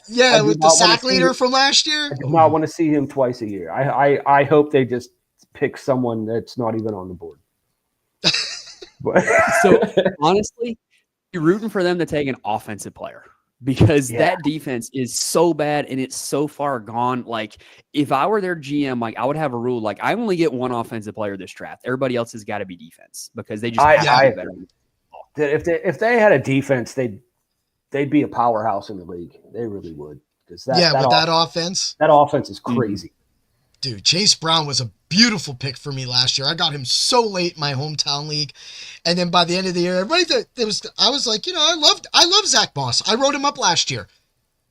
S1: With the sack leader from last year?
S5: I do not want to see him twice a year. I hope they just pick someone that's not even on the board.
S4: So, honestly, you're rooting for them to take an offensive player because that defense is so bad and it's so far gone. Like, if I were their GM, I would have a rule, I only get one offensive player this draft. Everybody else has got to be defense because they just have to be better.
S5: If they had a defense, they'd be a powerhouse in the league. They really would.
S1: That offense.
S5: That offense is crazy.
S1: Dude, Chase Brown was a beautiful pick for me last year. I got him so late in my hometown league. And then by the end of the year, everybody thought I was like, I love Zach Moss. I wrote him up last year.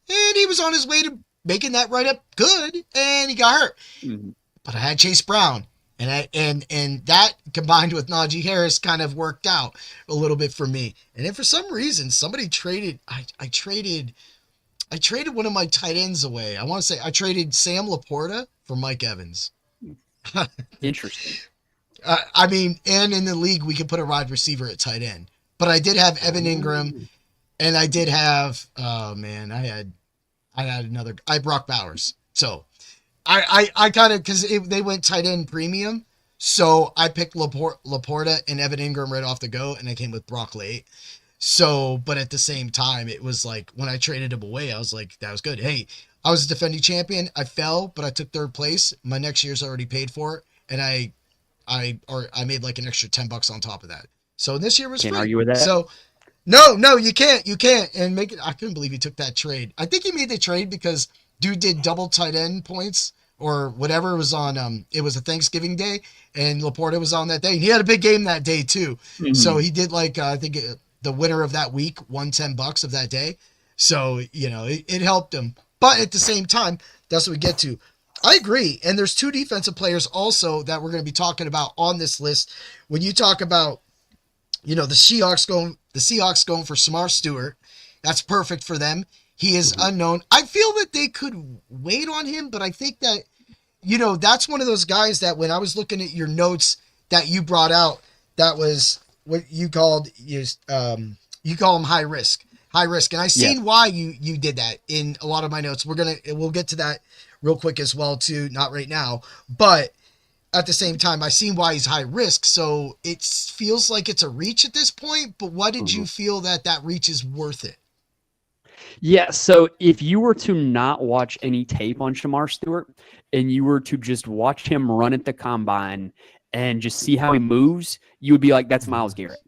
S1: And he was on his way to making that write-up good, and he got hurt. But I had Chase Brown. And that combined with Najee Harris kind of worked out a little bit for me. And then for some reason, somebody traded. I traded one of my tight ends away. I want to say I traded Sam Laporta for Mike Evans.
S4: Interesting.
S1: And in the league we could put a wide receiver at tight end. But I did have Evan Ingram, and I did have. Oh man, I had Brock Bowers. So. I kind of, because they went tight end premium, so I picked Laporta and Evan Ingram right off the go, and I came with Brock late. So, but at the same time, it was like when I traded him away, I was like, that was good. Hey, I was a defending champion. I fell, but I took third place. My next year's already paid for it, and I made like an extra $10 on top of that. So this year was
S4: Can't
S1: free.
S4: argue with that.
S1: So no, you can't, and make it. I couldn't believe he took that trade. I think he made the trade because dude did double tight end points or whatever. It was on it was a Thanksgiving day, and Laporta was on that day. And he had a big game that day too. Mm-hmm. So he did like I think the winner of that week won $10 of that day. So it helped him. But at the same time, that's what we get to. I agree. And there's two defensive players also that we're going to be talking about on this list. When you talk about, the Seahawks going for Samar Stewart, that's perfect for them. He is unknown. I feel that they could wait on him, but I think that, that's one of those guys that when I was looking at your notes that you brought out, that was what you called, you call him high risk. And I seen why you did that in a lot of my notes. We'll get to that real quick as well too. Not right now, but at the same time, I seen why he's high risk. So it feels like it's a reach at this point, but what did you feel that reach is worth it?
S4: Yeah. So if you were to not watch any tape on Shamar Stewart and you were to just watch him run at the combine and just see how he moves, you would be like, that's Myles Garrett.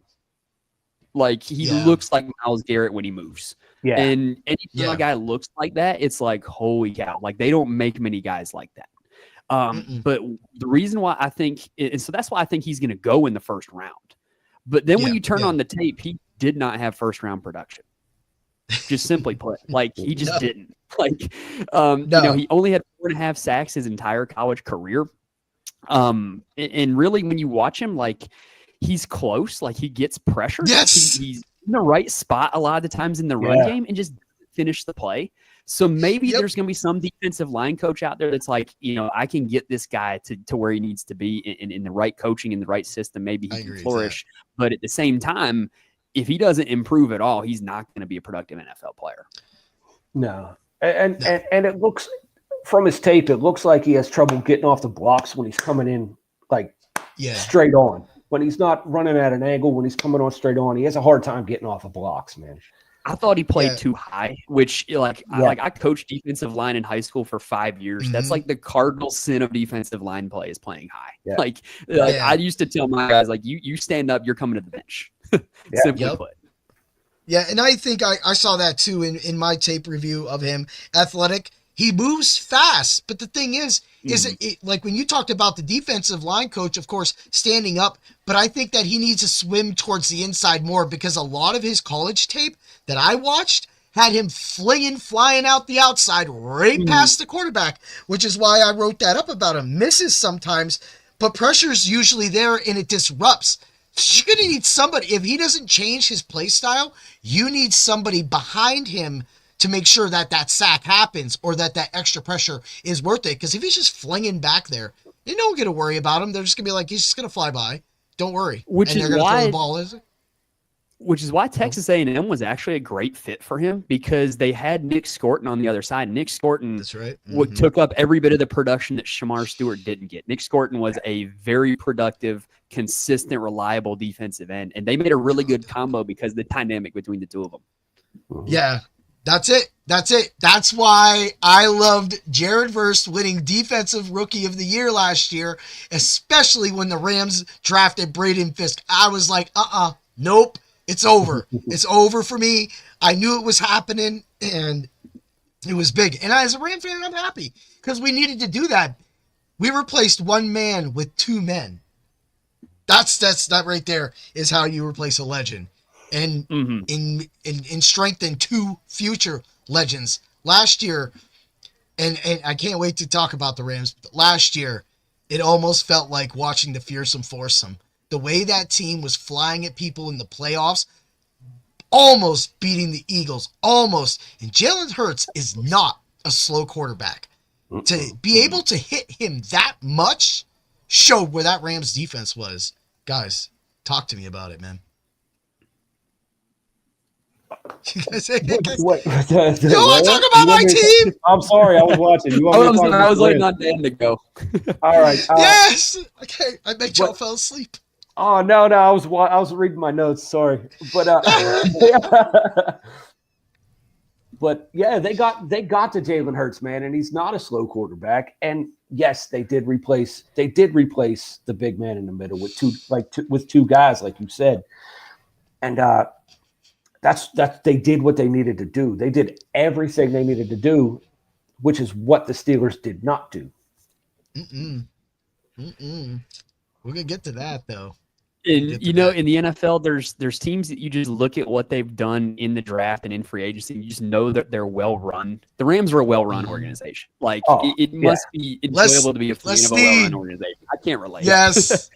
S4: Like he looks like Myles Garrett when he moves. Yeah. And any guy looks like that, it's like, holy cow. Like they don't make many guys like that. But the reason why I think, and so that's why I think he's going to go in the first round. But then when you turn on the tape, he did not have first round production. Just simply put, like he just didn't. Like, he only had 4.5 sacks his entire college career. And really, when you watch him, like, he's close, like he gets pressure.
S1: Yes.
S4: He's in the right spot a lot of the times in the run game and just finish the play. So maybe there's going to be some defensive line coach out there that's like, I can get this guy to where he needs to be in the right coaching, in the right system. Maybe he can flourish. But at the same time, if he doesn't improve at all, he's not going to be a productive NFL player.
S5: No. And it looks from his tape, it looks like he has trouble getting off the blocks when he's coming in straight on. When he's not running at an angle, when he's coming on straight on, he has a hard time getting off of blocks, man.
S4: I thought he played too high, which I coached defensive line in high school for 5 years. Mm-hmm. That's like the cardinal sin of defensive line play is playing high. Yeah. I used to tell my guys, like, you stand up, you're coming to the bench. Simply put.
S1: Yeah, and I think I saw that too in my tape review of him. Athletic. He moves fast, but the thing is it like when you talked about the defensive line coach, of course, standing up, but I think that he needs to swim towards the inside more because a lot of his college tape that I watched had him flying out the outside right past the quarterback, which is why I wrote that up about him. Misses sometimes, but pressure's usually there and it disrupts. You're going to need somebody, if he doesn't change his play style, you need somebody behind him to make sure that sack happens or that extra pressure is worth it. Because if he's just flinging back there, they don't get to worry about him. They're just going to be like, he's just going to fly by. Don't worry.
S4: Which
S1: and
S4: is
S1: they're going to
S4: why
S1: throw the ball, is it?
S4: Which is why Texas A&M was actually a great fit for him because they had Nick Scorton on the other side. Nick Scorton
S1: That's right.
S4: took up every bit of the production that Shamar Stewart didn't get. Nick Scorton was a very productive, consistent, reliable defensive end, and they made a really good combo because of the dynamic between the two of them.
S1: Yeah, that's it. That's why I loved Jared Verse winning Defensive Rookie of the Year last year, especially when the Rams drafted Braden Fisk. I was like, nope. It's over. It's over for me. I knew it was happening, and it was big. And as a Ram fan, I'm happy because we needed to do that. We replaced one man with two men. That right there is how you replace a legend, and in strengthen two future legends. Last year, and I can't wait to talk about the Rams. But last year, it almost felt like watching the Fearsome Foursome. The way that team was flying at people in the playoffs, almost beating the Eagles, almost. And Jalen Hurts is not a slow quarterback. To be able to hit him that much showed where that Rams defense was. Guys, talk to me about it, man. You guys, you don't want to talk about my team?
S5: I'm sorry, I was watching.
S4: I was waiting on Dan to go.
S5: All right.
S1: Yes. Okay, I bet y'all fell asleep.
S5: Oh no, I was reading my notes. Sorry, but but yeah, they got to Jalen Hurts, man, and he's not a slow quarterback. And yes, they did replace the big man in the middle with two guys, like you said, and that's they did what they needed to do. They did everything they needed to do, which is what the Steelers did not do.
S1: We're gonna get to that though.
S4: In the NFL, there's teams that you just look at what they've done in the draft and in free agency, and you just know that they're well run. The Rams are a well run organization. Like it must be enjoyable to be a fan of a well run organization. I can't relate.
S1: Yes.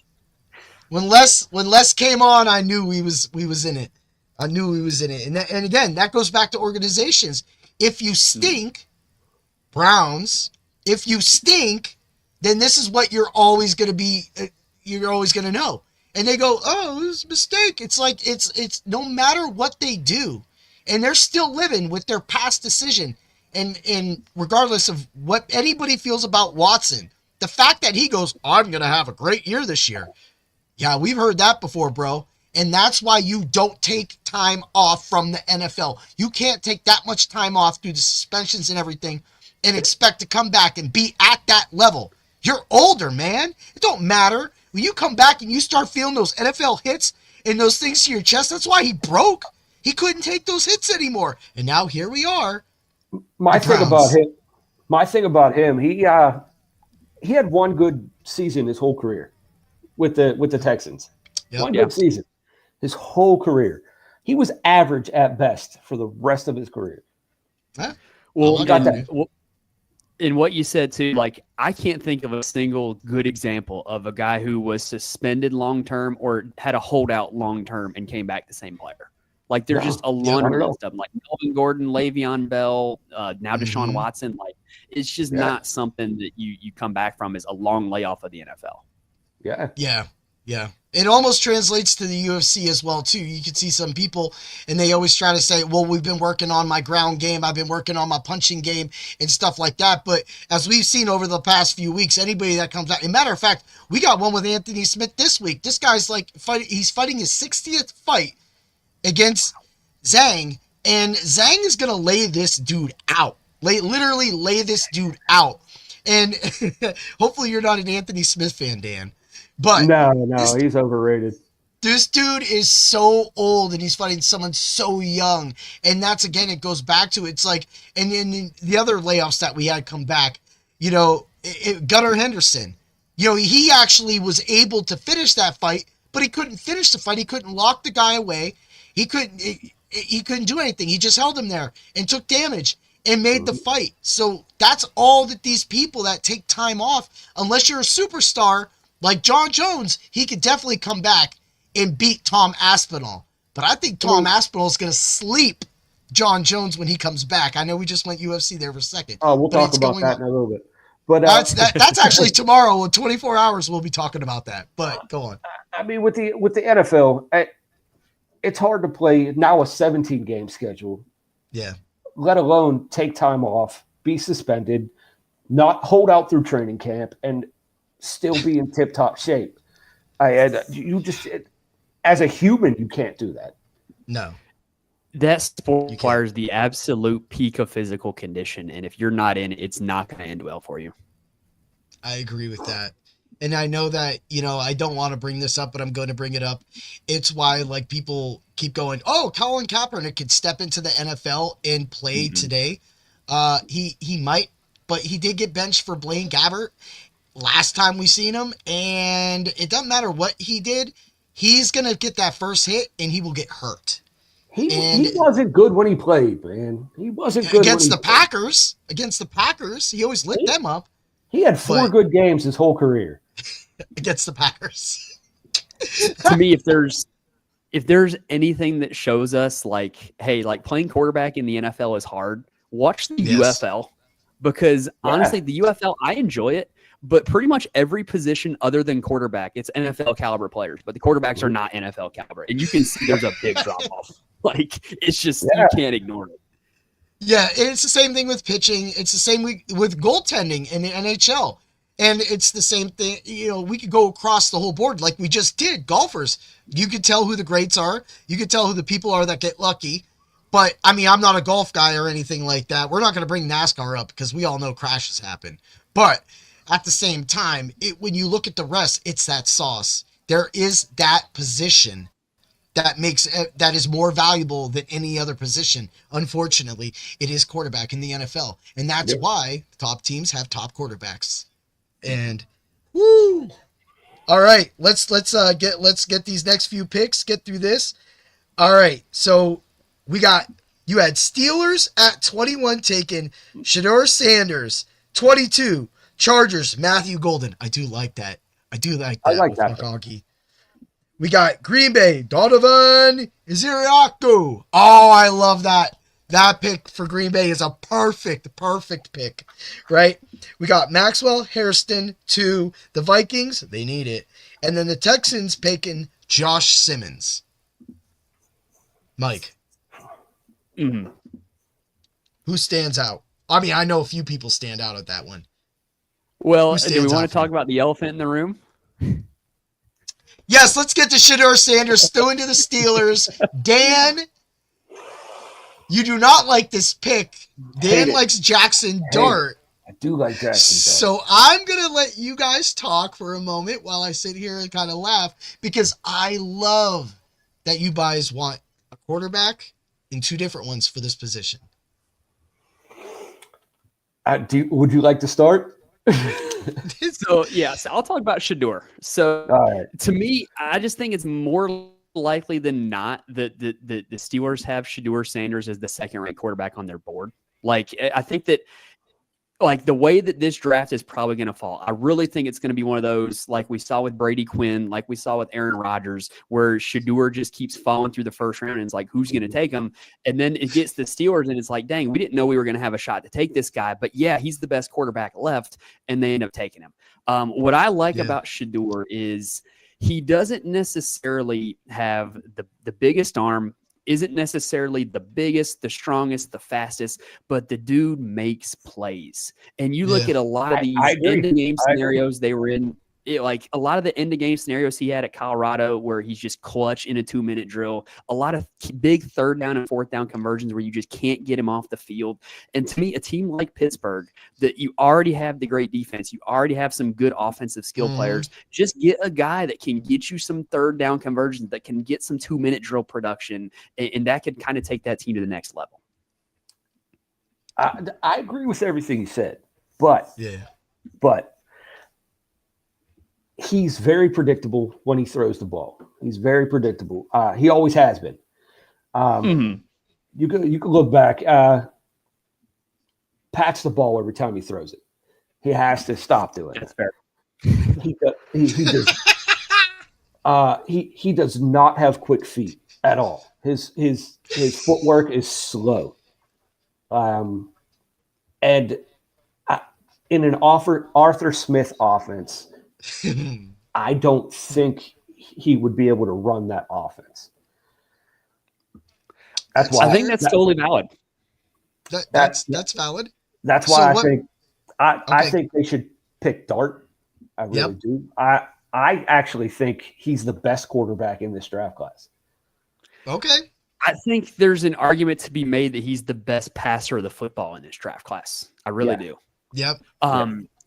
S1: when Les came on, I knew we was in it. I knew he was in it. And again, that goes back to organizations. If you stink, Browns, if you stink, then this is what you're always going to be. You're always going to know. And they go, oh, this is a mistake. It's like, it's no matter what they do. And they're still living with their past decision. And regardless of what anybody feels about Watson, the fact that he goes, I'm going to have a great year this year. Yeah, we've heard that before, bro. And that's why you don't take time off from the NFL. You can't take that much time off due to suspensions and everything and expect to come back and be at that level. You're older, man. It don't matter. When you come back and you start feeling those NFL hits and those things to your chest, that's why he broke. He couldn't take those hits anymore. And now here we are.
S5: My thing about him, he had one good season his whole career with the Texans.
S1: Yep.
S5: One good season. His whole career. He was average at best for the rest of his career.
S1: Huh?
S4: Well, you got that. Well, in what you said too, like I can't think of a single good example of a guy who was suspended long term or had a holdout long term and came back the same player. Like there's just a laundry of stuff, like Melvin Gordon, Le'Veon Bell, now Deshaun Watson. Like it's just not something that you come back from as a long layoff of the NFL.
S1: Yeah. It almost translates to the UFC as well, too. You can see some people, and they always try to say, well, we've been working on my ground game. I've been working on my punching game and stuff like that. But as we've seen over the past few weeks, anybody that comes out, as a matter of fact, we got one with Anthony Smith this week. This guy's he's fighting his 60th fight against Zhang, and Zhang is going to lay this dude out. Literally lay this dude out. And hopefully you're not an Anthony Smith fan, Dan. But
S5: no, he's overrated.
S1: This dude is so old and he's fighting someone so young. And that's, again, it goes back to, it's like, and then the other layoffs that we had come back, Gunnar Henderson, he actually was able to finish that fight, but he couldn't finish the fight. He couldn't lock the guy away. He couldn't do anything. He just held him there and took damage and made the fight. So that's all that these people that take time off, unless you're a superstar, like John Jones, he could definitely come back and beat Tom Aspinall. But I think Tom Aspinall is going to sleep John Jones when he comes back. I know we just went UFC there for a second.
S5: Oh, we'll talk about that in a little bit. But
S1: that's actually tomorrow. In 24 hours, we'll be talking about that. But go on.
S5: I mean, with the NFL, it's hard to play now a 17-game schedule.
S1: Yeah.
S5: Let alone take time off, be suspended, not hold out through training camp, and still be in tip-top shape. As a human, you can't do that.
S1: No.
S4: That sport requires the absolute peak of physical condition, and if you're not in, it's not going to end well for you.
S1: I agree with that. And I know that, I don't want to bring this up, but I'm going to bring it up. It's why, people keep going, oh, Colin Kaepernick could step into the NFL and play today. He might, but he did get benched for Blaine Gabbert last time we seen him, and it doesn't matter what he did. He's going to get that first hit, and he will get hurt.
S5: He wasn't good when he played, man. He wasn't good
S1: against the Packers. Against the Packers, he always lit them up.
S5: He had four good games his whole career
S1: against the Packers.
S4: To me, if there's anything that shows us playing quarterback in the NFL is hard, watch the UFL, because honestly, the UFL, I enjoy it. But pretty much every position other than quarterback, it's NFL caliber players. But the quarterbacks are not NFL caliber. And you can see there's a big drop off. It's just, you can't ignore it.
S1: Yeah, it's the same thing with pitching. It's the same with goaltending in the NHL. And it's the same thing. We could go across the whole board like we just did. Golfers, you could tell who the greats are. You could tell who the people are that get lucky. But, I mean, I'm not a golf guy or anything like that. We're not going to bring NASCAR up because we all know crashes happen. But at the same time, when you look at the rest, it's that sauce. There is that position that is more valuable than any other position. Unfortunately, it is quarterback in the NFL. And that's why top teams have top quarterbacks. And woo! All right, let's get these next few picks, get through this. All right, so you had Steelers at 21 taking Shedeur Sanders, 22 Chargers, Matthew Golden. I do like that. I like that. We got Green Bay, Donovan Iziriaku. Oh, I love that. That pick for Green Bay is a perfect pick, right? We got Maxwell Hairston to the Vikings. They need it. And then the Texans picking Josh Simmons. Mike.
S4: Mm-hmm.
S1: Who stands out? I mean, I know a few people stand out at that one.
S4: Well, do we want to talk about the elephant in the room?
S1: Yes, let's get to Shedeur Sanders throwing to the Steelers. Dan, you do not like this pick. Dan likes Jackson Dart.
S5: I do like Jackson Dart.
S1: So I'm going to let you guys talk for a moment while I sit here and kind of laugh, because I love that you guys want a quarterback and two different ones for this position.
S5: Would you like to start?
S4: So I'll talk about Shedeur. So to me, I just think it's more likely than not that the Steelers have Shedeur Sanders as the second-ranked quarterback on their board. Like, I think that, like, the way that this draft is probably going to fall, I really think it's going to be one of those, like we saw with Brady Quinn, like we saw with Aaron Rodgers, where Shedeur just keeps falling through the first round, and it's like, who's going to take him? And then it gets the Steelers, and it's like, dang, we didn't know we were going to have a shot to take this guy, but yeah, he's the best quarterback left, and they end up taking him. What I like about Shedeur is he doesn't necessarily have the biggest arm, isn't necessarily the biggest, the strongest, the fastest, but the dude makes plays. And you look at a lot of these end-of-game scenarios they were in, like a lot of the end-of-game scenarios he had at Colorado where he's just clutch in a 2-minute drill, a lot of big third down and fourth down conversions where you just can't get him off the field. And to me, a team like Pittsburgh, that you already have the great defense, you already have some good offensive skill players, just get a guy that can get you some third down conversions, that can get some 2-minute drill production, and that could kind of take that team to the next level.
S5: I agree with everything you said, but he's very predictable when he throws the ball. He's very predictable. He always has been. You could look back. Pats the ball every time he throws it. He has to stop doing it.
S4: That's fair.
S5: He does not have quick feet at all. His footwork is slow. And in an Arthur Smith offense, I don't think he would be able to run that offense. That's why
S4: I think that's totally valid.
S1: That's valid.
S5: That's why I think they should pick Dart. I really do. I actually think he's the best quarterback in this draft class. Okay.
S4: I think there's an argument to be made that he's the best passer of the football in this draft class. I really do.
S1: Yep.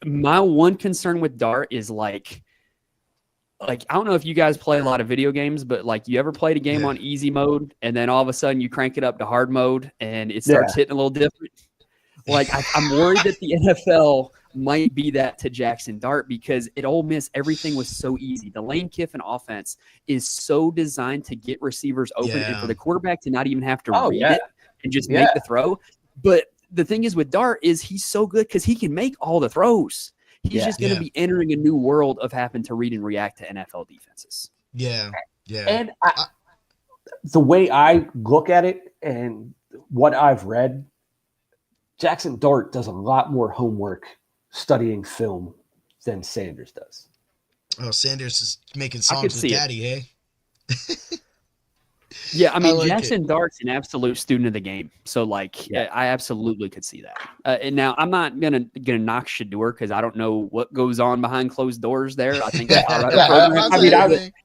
S4: My one concern with Dart is like I don't know if you guys play a lot of video games, but like, you ever played a game on easy mode and then all of a sudden you crank it up to hard mode and it starts hitting a little different? Like, I'm worried that the NFL might be that to Jackson Dart, because at Ole Miss, everything was so easy. The Lane Kiffin offense is so designed to get receivers open and for the quarterback to not even have to read it and just make the throw. But the thing is with Dart is he's so good because he can make all the throws. He's just going to be entering a new world of having to read and react to NFL defenses.
S1: Yeah.
S5: And the way I look at it and what I've read, Jackson Dart does a lot more homework studying film than Sanders does.
S1: Oh, Sanders is making songs with Daddy, eh?
S4: Yeah, I mean,
S1: like
S4: Jackson Dart's an absolute student of the game, so like, I absolutely could see that. And now I'm not gonna knock Shador because I don't know what goes on behind closed doors there. I think
S5: I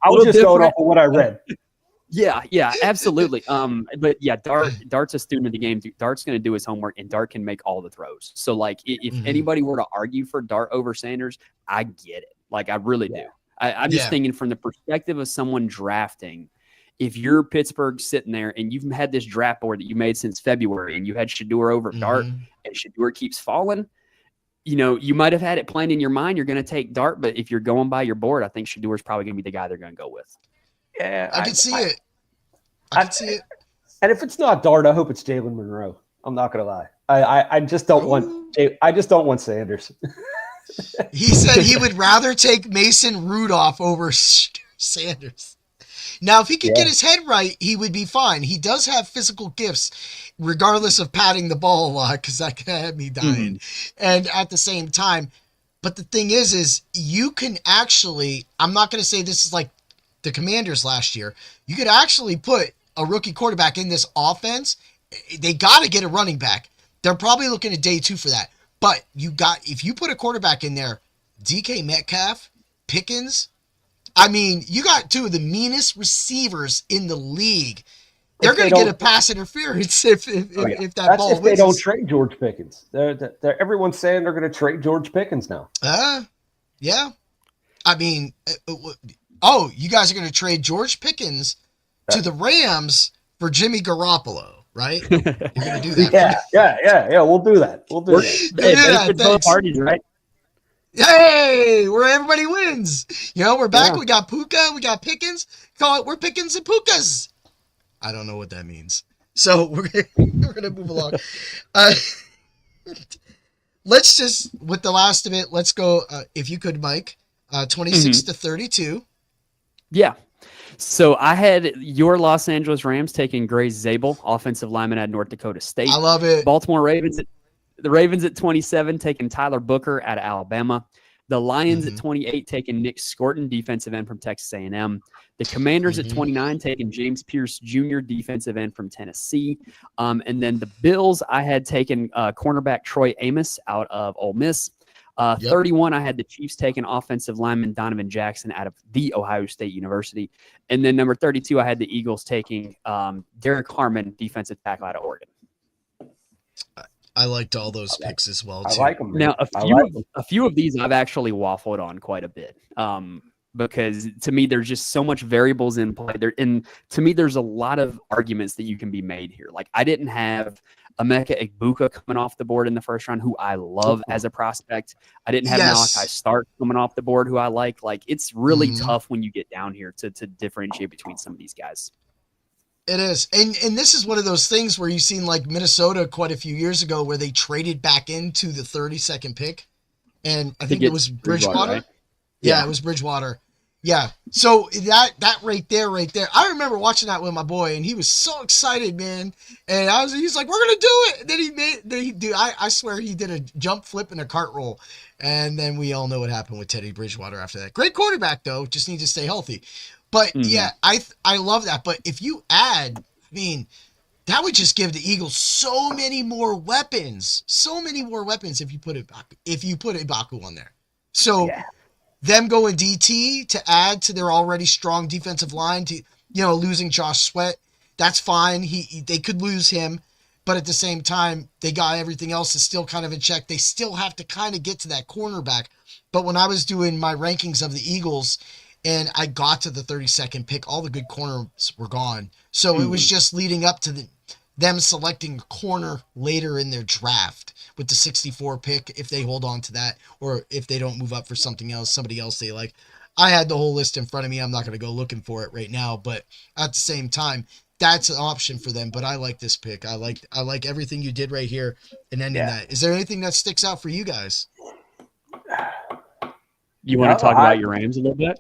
S5: was just going off of what I read.
S4: Yeah, absolutely. But yeah, Dart's a student of the game. Dart's going to do his homework, and Dart can make all the throws. So like, if anybody were to argue for Dart over Sanders, I get it. Like, I really do. I'm just thinking from the perspective of someone drafting. If you're Pittsburgh sitting there and you've had this draft board that you made since February and you had Shador over Dart and Shador keeps falling, you might have had it planned in your mind. You're going to take Dart, but if you're going by your board, I think Shador is probably going to be the guy they're going to go with.
S5: Yeah,
S1: I can see it. I can see it.
S5: And if it's not Dart, I hope it's Jalen Monroe. I'm not going to lie. I just don't want Sanders.
S1: He said he would rather take Mason Rudolph over Sanders. Now, if he could get his head right, he would be fine. He does have physical gifts, regardless of patting the ball a lot, because that can have me dying. And at the same time, but the thing is you can actually, I'm not going to say this is like the Commanders last year. You could actually put a rookie quarterback in this offense. They got to get a running back. They're probably looking at day 2 for that. But if you put a quarterback in there, DK Metcalf, Pickens, I mean, you got 2 of the meanest receivers in the league. They're going to get a pass interference if that ball wins.
S5: They don't trade George Pickens. Everyone's saying they're going to trade George Pickens now.
S1: Yeah. I mean, you guys are going to trade George Pickens to the Rams for Jimmy Garoppolo, right? You're going to do that.
S5: Yeah. We'll do that.
S4: Both parties, right?
S1: Hey, where everybody wins. We're back. Yeah. We got Puka. We got Pickens. Call it. We're Pickens and Pukas. I don't know what that means. So we're gonna move along. Let's just, with the last of it, let's go. If you could, Mike, 26 to 32.
S4: Yeah. So I had your Los Angeles Rams taking Grace Zabel, offensive lineman at North Dakota State.
S1: I love it.
S4: Baltimore Ravens. The Ravens at 27 taking Tyler Booker out of Alabama. The Lions at 28 taking Nick Scorton, defensive end from Texas A&M. The Commanders at 29 taking James Pierce Jr., defensive end from Tennessee. And then the Bills, I had taken cornerback Troy Amos out of Ole Miss. 31, I had the Chiefs taking offensive lineman Donovan Jackson out of The Ohio State University. And then number 32, I had the Eagles taking Derek Harmon, defensive tackle out of Oregon.
S1: I liked all those picks as well, too.
S5: I like them.
S4: Now, a few of these I've actually waffled on quite a bit because to me, there's just so much variables in play. And to me, there's a lot of arguments that you can be made here. Like, I didn't have Emeka Egbuka coming off the board in the first round, who I love as a prospect. I didn't have Malachi Stark coming off the board, who I like. Like, it's really tough when you get down here to differentiate between some of these guys.
S1: It is. And this is one of those things where you've seen like Minnesota quite a few years ago where they traded back into the 32nd pick. And I think it was Bridgewater. Right? Yeah, it was Bridgewater. Yeah. So that right there. I remember watching that with my boy and he was so excited, man. And he was like, we're going to do it. And then I swear he did a jump flip and a cart roll. And then we all know what happened with Teddy Bridgewater after that. Great quarterback though. Just needs to stay healthy. But yeah, I love that. But if you add, I mean, that would just give the Eagles so many more weapons. If you put Ibaka on there. So them going DT to add to their already strong defensive line to losing Josh Sweat, that's fine. They could lose him, but at the same time, they got everything else is still kind of in check. They still have to kind of get to that cornerback. But when I was doing my rankings of the Eagles, and I got to the 32nd pick, all the good corners were gone. So it was just leading up to them selecting a corner later in their draft with the 64 pick, if they hold on to that, or if they don't move up for somebody else they like. I had the whole list in front of me. I'm not going to go looking for it right now, but at the same time, that's an option for them. But I like this pick. I like everything you did right here and ending that. Is there anything that sticks out for you guys?
S4: You want to talk about your Rams a little bit?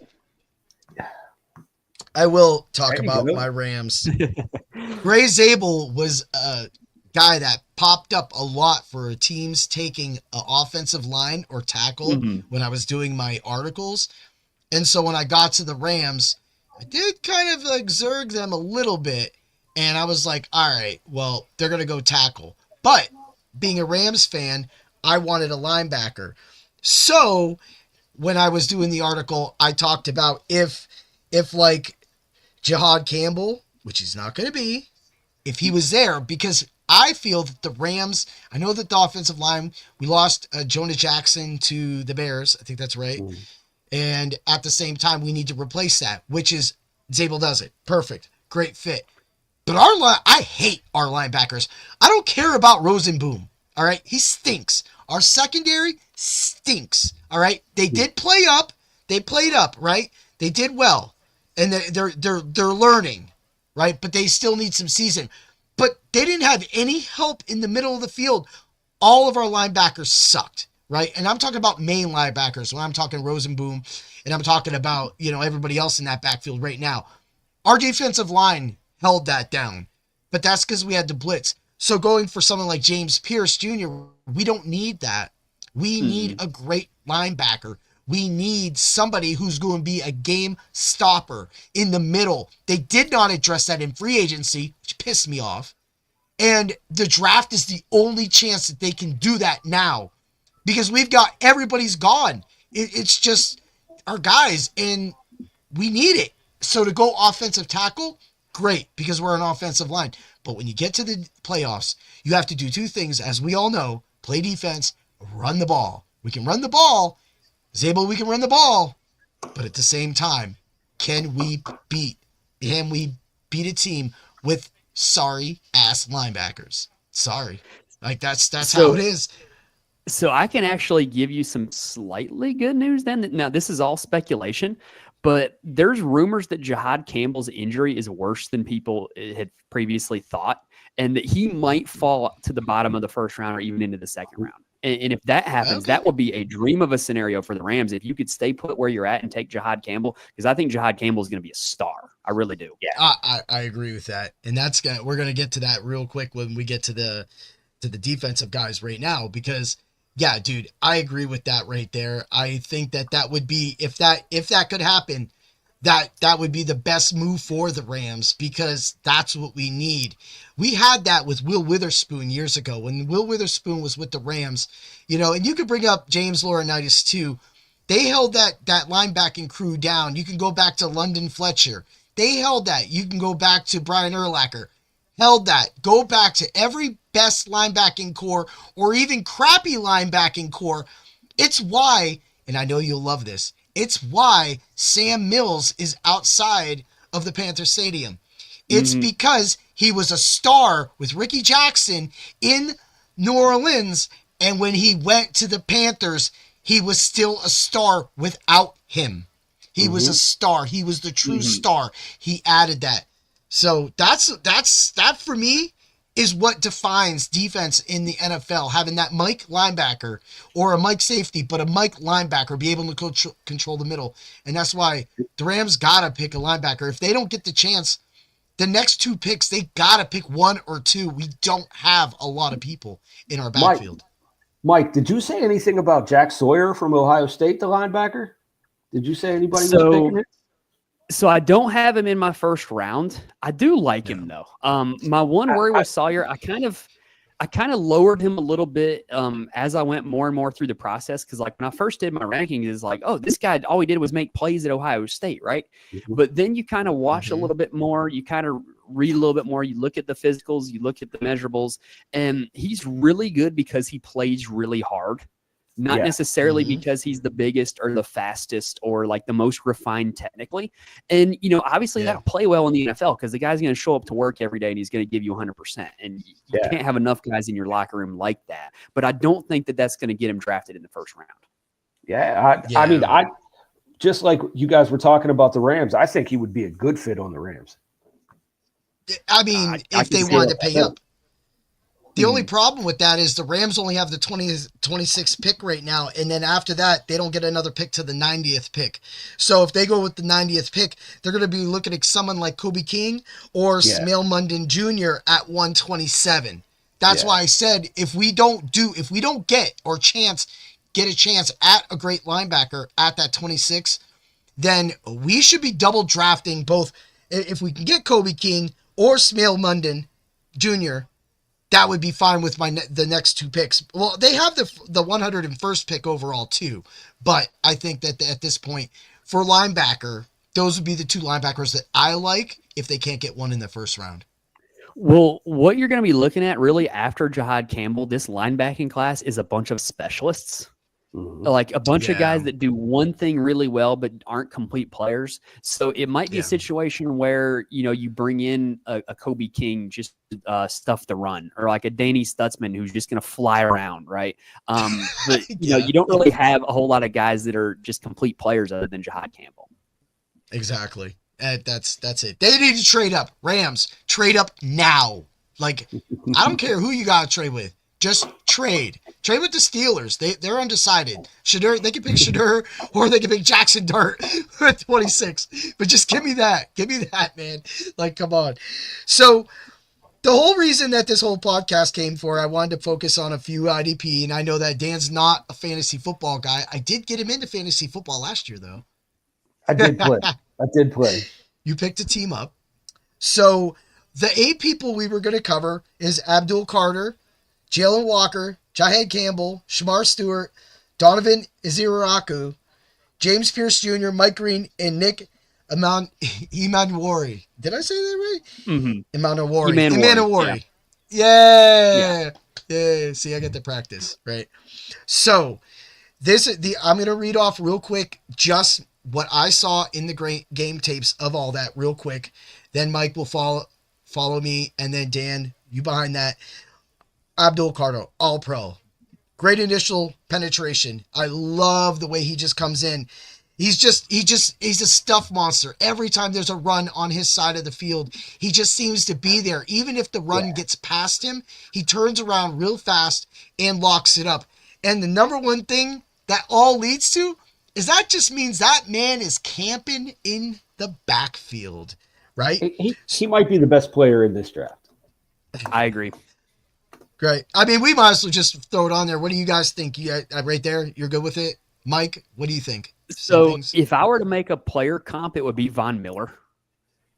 S1: I will talk about my Rams. Gray Zabel was a guy that popped up a lot for teams taking an offensive line or tackle when I was doing my articles. And so when I got to the Rams, I did kind of exerg them a little bit. And I was like, all right, well, they're going to go tackle. But being a Rams fan, I wanted a linebacker. So when I was doing the article, I talked about if like Jihad Campbell, which he's not going to be, if he was there, because I feel that the Rams, I know that the offensive line, we lost Jonah Jackson to the Bears. I think that's right. And at the same time, we need to replace that, which is Zabel does it. Perfect. Great fit. But I hate our linebackers. I don't care about Rosenboom. All right. He stinks. Our secondary stinks. All right. They did play up. They played up, right? They did well. And they're learning, right? But they still need some season. But they didn't have any help in the middle of the field. All of our linebackers sucked, right? And I'm talking about main linebackers. When I'm talking Rosenboom, and I'm talking about, everybody else in that backfield right now. Our defensive line held that down, but that's because we had to blitz. So going for someone like James Pierce Jr., we don't need that. We need a great linebacker. We need somebody who's going to be a game stopper in the middle. They did not address that in free agency, which pissed me off. And the draft is the only chance that they can do that now, because everybody's gone. It's just our guys, and we need it. So to go offensive tackle, great, because we're an offensive line. But when you get to the playoffs, you have to do two things, as we all know: play defense, run the ball. We can run the ball. Zabel, we can run the ball. But at the same time, can we beat a team with sorry-ass linebackers? Sorry. Like, that's how it is.
S4: So I can actually give you some slightly good news then. Now, this is all speculation, but there's rumors that Jihad Campbell's injury is worse than people had previously thought, and that he might fall to the bottom of the first round or even into the second round. And if that happens, that would be a dream of a scenario for the Rams if you could stay put where you're at and take Jihad Campbell, because I think Jihad Campbell is going to be a star. I really do.
S1: Yeah, I agree with that, and we're going to get to that real quick when we get to the defensive guys right now, because yeah, dude, I agree with that right there. I think that would be, if that could happen, that would be the best move for the Rams, because that's what we need. We had that with Will Witherspoon years ago when Will Witherspoon was with the Rams, and you could bring up James Laurinaitis too. They held that linebacking crew down. You can go back to London Fletcher. They held that. You can go back to Brian Urlacher. Held that. Go back to every best linebacking core, or even crappy linebacking core. It's why, and I know you'll love this, it's why Sam Mills is outside of the Panther Stadium. It's because he was a star with Ricky Jackson in New Orleans, and when he went to the Panthers, he was still a star without him. He was a star. He was the true star. He added that. So that for me is what defines defense in the NFL, having that Mike linebacker or a Mike safety, but a Mike linebacker be able to control the middle. And that's why the Rams got to pick a linebacker. If they don't get the chance, the next two picks, they got to pick one or two. We don't have a lot of people in our backfield.
S5: Mike, did you say anything about Jack Sawyer from Ohio State, the linebacker? Did you say anybody was picking it?
S4: So I don't have him in my first round. I do like him though. My one worry with Sawyer, I kind of lowered him a little bit as I went more and more through the process, because like when I first did my rankings, is like, oh, this guy, all he did was make plays at Ohio State, right? But then you kind of watch a little bit more, you kind of read a little bit more, you look at the physicals, you look at the measurables, and he's really good because he plays really hard. Not necessarily because he's the biggest or the fastest or like the most refined technically. And, obviously that'll play well in the NFL, because the guy's going to show up to work every day and he's going to give you 100%. And you can't have enough guys in your locker room like that. But I don't think that that's going to get him drafted in the first round.
S5: I mean, just like you guys were talking about the Rams, I think he would be a good fit on the Rams.
S1: I mean, if they wanted to pay up. The only problem with that is the Rams only have the 26th pick right now, and then after that, they don't get another pick to the 90th pick. So if they go with the 90th pick, they're going to be looking at someone like Kobe King or Smail Munden Jr. at 127. That's why I said if we don't get a chance at a great linebacker at that 26, then we should be double drafting both if we can get Kobe King or Smale Munden Jr., that would be fine with the next 2 picks. Well, they have the 101st pick overall too, but I think that at this point for linebacker, those would be the 2 linebackers that I like if they can't get one in the first round.
S4: Well, what you're going to be looking at really after Jihad Campbell, this linebacking class is a bunch of specialists. Like a bunch of guys that do one thing really well but aren't complete players. So it might be a situation where, you bring in a Kobe King just stuff the run, or like a Danny Stutzman who's just going to fly around, right? But you don't really have a whole lot of guys that are just complete players other than Jihad Campbell.
S1: Exactly. That's it. They need to trade up. Rams, trade up now. Like, I don't care who you got to trade with. Just trade. Trade with the Steelers. They're undecided. Shadur, they can pick Shadur, or they can pick Jackson Dart at 26. But just give me that. Give me that, man. Like, come on. So the whole reason that this whole podcast came for, I wanted to focus on a few IDP, and I know that Dan's not a fantasy football guy. I did get him into fantasy football last year, though.
S5: I did play.
S1: You picked a team up. So the 8 people we were going to cover is Abdul Carter, Jalen Walker, Jihad Campbell, Shamar Stewart, Donovan Iziraku, James Pierce Jr., Mike Green, and Nick Imanwari. Did I say that right? Mm-hmm. Imanwari. Yeah. See, I get to practice, right? So I'm going to read off real quick just what I saw in the game tapes of all that real quick. Then Mike will follow me, and then Dan, you behind that. Abdul Carter, all pro. Great initial penetration. I love the way he just comes in. He's a stuff monster. Every time there's a run on his side of the field, he just seems to be there. Even if the run gets past him, he turns around real fast and locks it up. And the number one thing that all leads to is that just means that man is camping in the backfield, right?
S5: He might be the best player in this draft.
S4: I agree.
S1: Great. I mean, we might as well just throw it on there. What do you guys think? Right there, you're good with it? Mike, what do you think?
S4: So if I were to make a player comp, it would be Von Miller.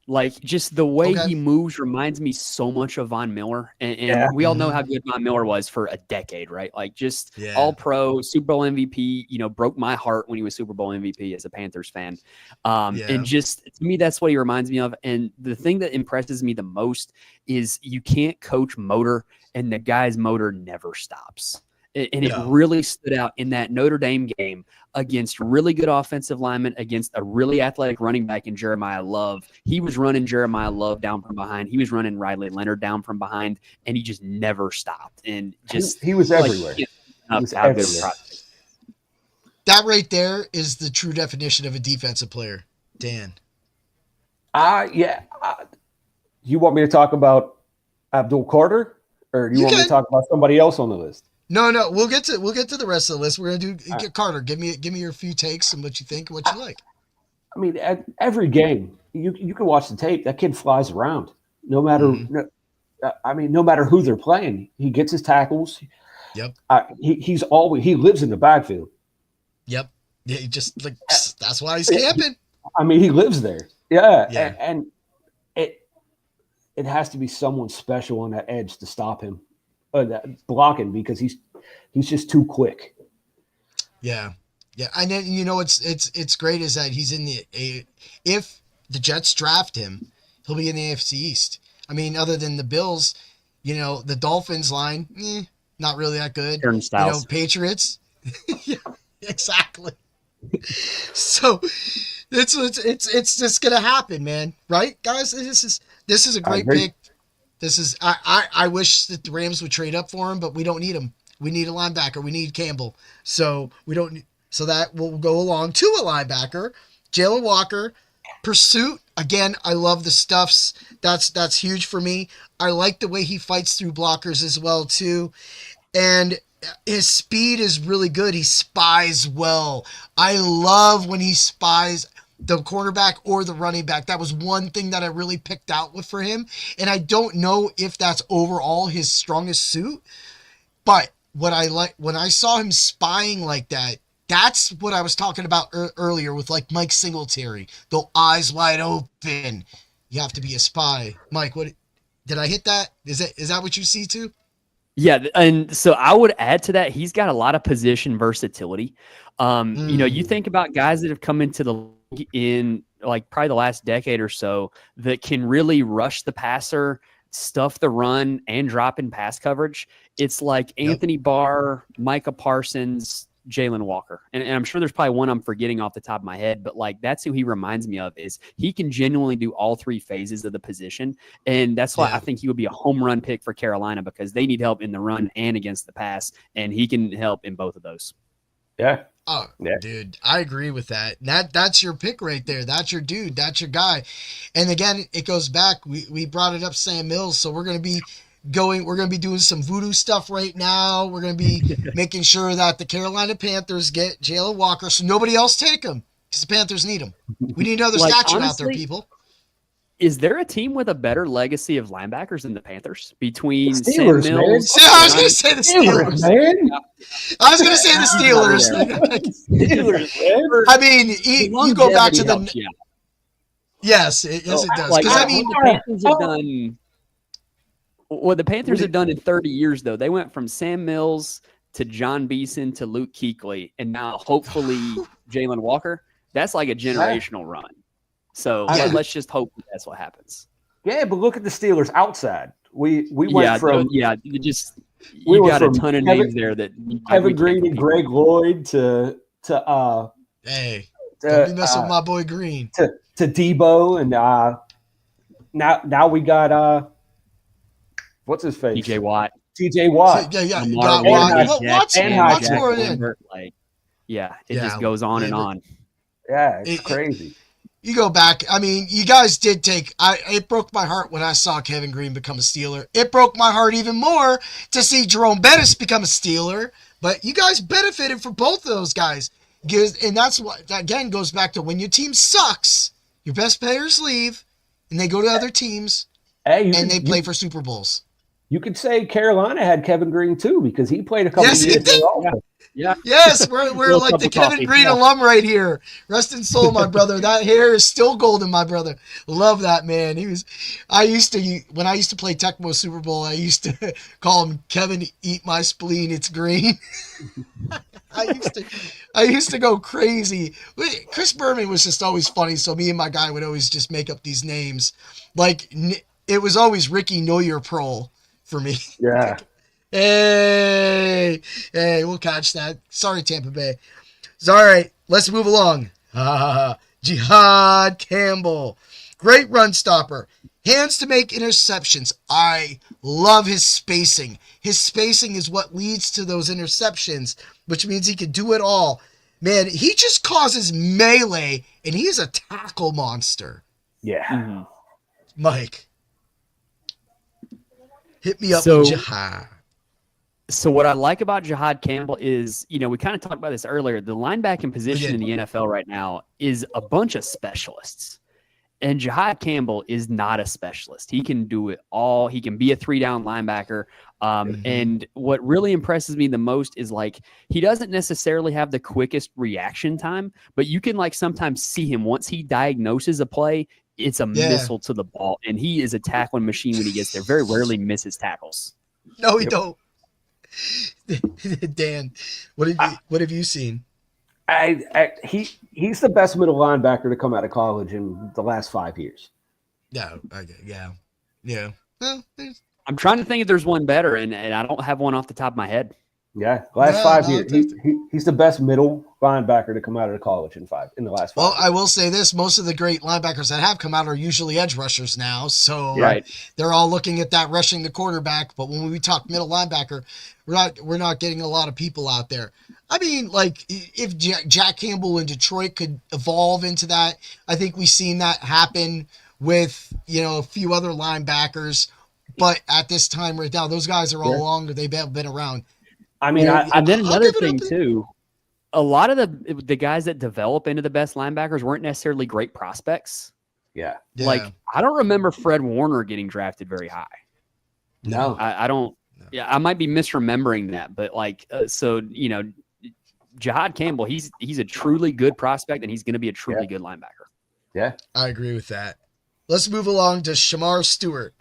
S4: Like, just the way he moves reminds me so much of Von Miller. And we all know how good Von Miller was for a decade, right? Like, just all pro, Super Bowl MVP, broke my heart when he was Super Bowl MVP as a Panthers fan. And just, to me, that's what he reminds me of. And the thing that impresses me the most is you can't coach motor, and the guy's motor never stops. And it really stood out in that Notre Dame game against really good offensive linemen, against a really athletic running back in Jeremiah Love. He was running Jeremiah Love down from behind. He was running Riley Leonard down from behind, and he just never stopped. And just
S5: he was everywhere.
S1: That right there is the true definition of a defensive player, Dan.
S5: You want me to talk about Abdul Carter, or do you want me to talk about somebody else on the list?
S1: No, we'll get to the rest of the list. We're gonna do Carter. Give me your few takes and what you think, what you like.
S5: I mean, at every game, you can watch the tape. That kid flies around. No matter, no matter who they're playing, he gets his tackles.
S1: Yep.
S5: He lives in the backfield.
S1: Yep. Yeah. He just that's why he's camping.
S5: I mean, he lives there. Yeah. And it has to be someone special on that edge to stop him. That blocking, because he's just too quick.
S1: Yeah. And then it's great is that he's in if the Jets draft him, he'll be in the AFC East. I mean, other than the Bills, the Dolphins line, not really that good. Patriots, yeah, exactly. So it's just gonna happen, man. Right, guys? This is a great pick. This is I wish that the Rams would trade up for him, but we don't need him. We need a linebacker. We need Campbell. So that will go along to a linebacker. Jalen Walker, pursuit. Again, I love the stuffs. That's huge for me. I like the way he fights through blockers as well too. And his speed is really good. He spies well. I love when he spies the cornerback or the running back. That was one thing that I really picked out for him. And I don't know if that's overall his strongest suit, but what I like when I saw him spying like that, that's what I was talking about earlier with like Mike Singletary, the eyes wide open. You have to be a spy. Mike, what did I hit that? Is that what you see too?
S4: Yeah, and so I would add to that, he's got a lot of position versatility. You think about guys that have come into the league in like probably the last decade or so that can really rush the passer, stuff the run, and drop in pass coverage. It's like Anthony Barr, Micah Parsons, Jalen Walker. And I'm sure there's probably one I'm forgetting off the top of my head, but like that's who he reminds me of. Is he can genuinely do all three phases of the position. And that's why I think he would be a home run pick for Carolina, because they need help in the run and against the pass, and he can help in both of those.
S5: Yeah.
S1: Oh, dude, I agree with that. That's your pick right there. That's your dude. That's your guy. And again, it goes back. We brought it up, Sam Mills. So we're going to be doing some voodoo stuff right now. We're going to be making sure that the Carolina Panthers get Jalen Walker, so nobody else take him, because the Panthers need him. We need another statue out there, people.
S4: Is there a team with a better legacy of linebackers than the Panthers between
S5: Steelers,
S4: Sam Mills?
S1: I was going to say the Steelers.
S5: Man.
S1: I was going to say the Steelers. I mean, you go back to the. Yes, it does. Because I mean,
S4: the Panthers have done. What the Panthers have done in 30 years, though, they went from Sam Mills to John Beeson to Luke Kuechly, and now hopefully Jalen Walker. That's like a generational run. So let's just hope that's what happens.
S5: Yeah, but look at the Steelers outside. We went from
S4: you got a ton of names there that
S5: Kevin Green and Greg Lloyd to
S1: hey, don't be messing with my boy Green
S5: to Debo, and now we got what's his face?
S4: TJ Watt.
S5: TJ Watt.
S1: Yeah.
S5: What's
S1: more in?
S4: It just goes on and on.
S5: Yeah, it's crazy.
S1: You go back. I mean, you guys did take. It broke my heart when I saw Kevin Green become a Steeler. It broke my heart even more to see Jerome Bettis become a Steeler. But you guys benefited from both of those guys, and that's what again goes back to when your team sucks. Your best players leave, and they go to other teams, and they play for Super Bowls.
S5: You could say Carolina had Kevin Green too, because he played a couple of years ago.
S4: Yeah.
S1: Yes, we're like the Kevin Green alum right here. Rest in soul, my brother. That hair is still golden, my brother. Love that man. When I used to play Tecmo Super Bowl, I used to call him Kevin Eat My Spleen, It's Green. I used to go crazy. Chris Berman was just always funny, so me and my guy would always just make up these names. Like it was always Ricky Know Your Prole for me.
S5: Yeah.
S1: Hey, we'll catch that. Sorry, Tampa Bay. It's all right. Let's move along. Jihad Campbell. Great run stopper. Hands to make interceptions. I love his spacing. His spacing is what leads to those interceptions, which means he can do it all. Man, he just causes melee, and he's a tackle monster.
S5: Yeah.
S4: Mm-hmm.
S1: Mike, hit me up with Jihad.
S4: So what I like about Jihad Campbell is, we kind of talked about this earlier. The linebacking position in the NFL right now is a bunch of specialists. And Jihad Campbell is not a specialist. He can do it all. He can be a 3-down linebacker. And what really impresses me the most is he doesn't necessarily have the quickest reaction time, but you can sometimes see him once he diagnoses a play. It's a missile to the ball, and he is a tackling machine when he gets there. Very rarely misses tackles.
S1: No, he don't. Dan, what have you seen?
S5: He's the best middle linebacker to come out of college in the last 5 years.
S1: No, yeah. Well,
S4: I'm trying to think if there's one better, and I don't have one off the top of my head.
S5: Yeah, last 5 years. He's the best middle linebacker to come out of college in the last 5
S1: Well,
S5: years.
S1: I will say this. Most of the great linebackers that have come out are usually edge rushers now. So they're all looking at that rushing the quarterback. But when we talk middle linebacker, we're not getting a lot of people out there. I mean, if Jack Campbell in Detroit could evolve into that, I think we've seen that happen with, a few other linebackers. But at this time right now, those guys are all longer. They've been around.
S5: I mean,
S4: and then another thing too, a lot of the guys that develop into the best linebackers weren't necessarily great prospects.
S5: Yeah.
S4: I don't remember Fred Warner getting drafted very high.
S5: No,
S4: I don't. No. Yeah, I might be misremembering that, but Jihad Campbell, he's a truly good prospect, and he's going to be a truly good linebacker.
S5: Yeah,
S1: I agree with that. let's move along to Shamar Stewart.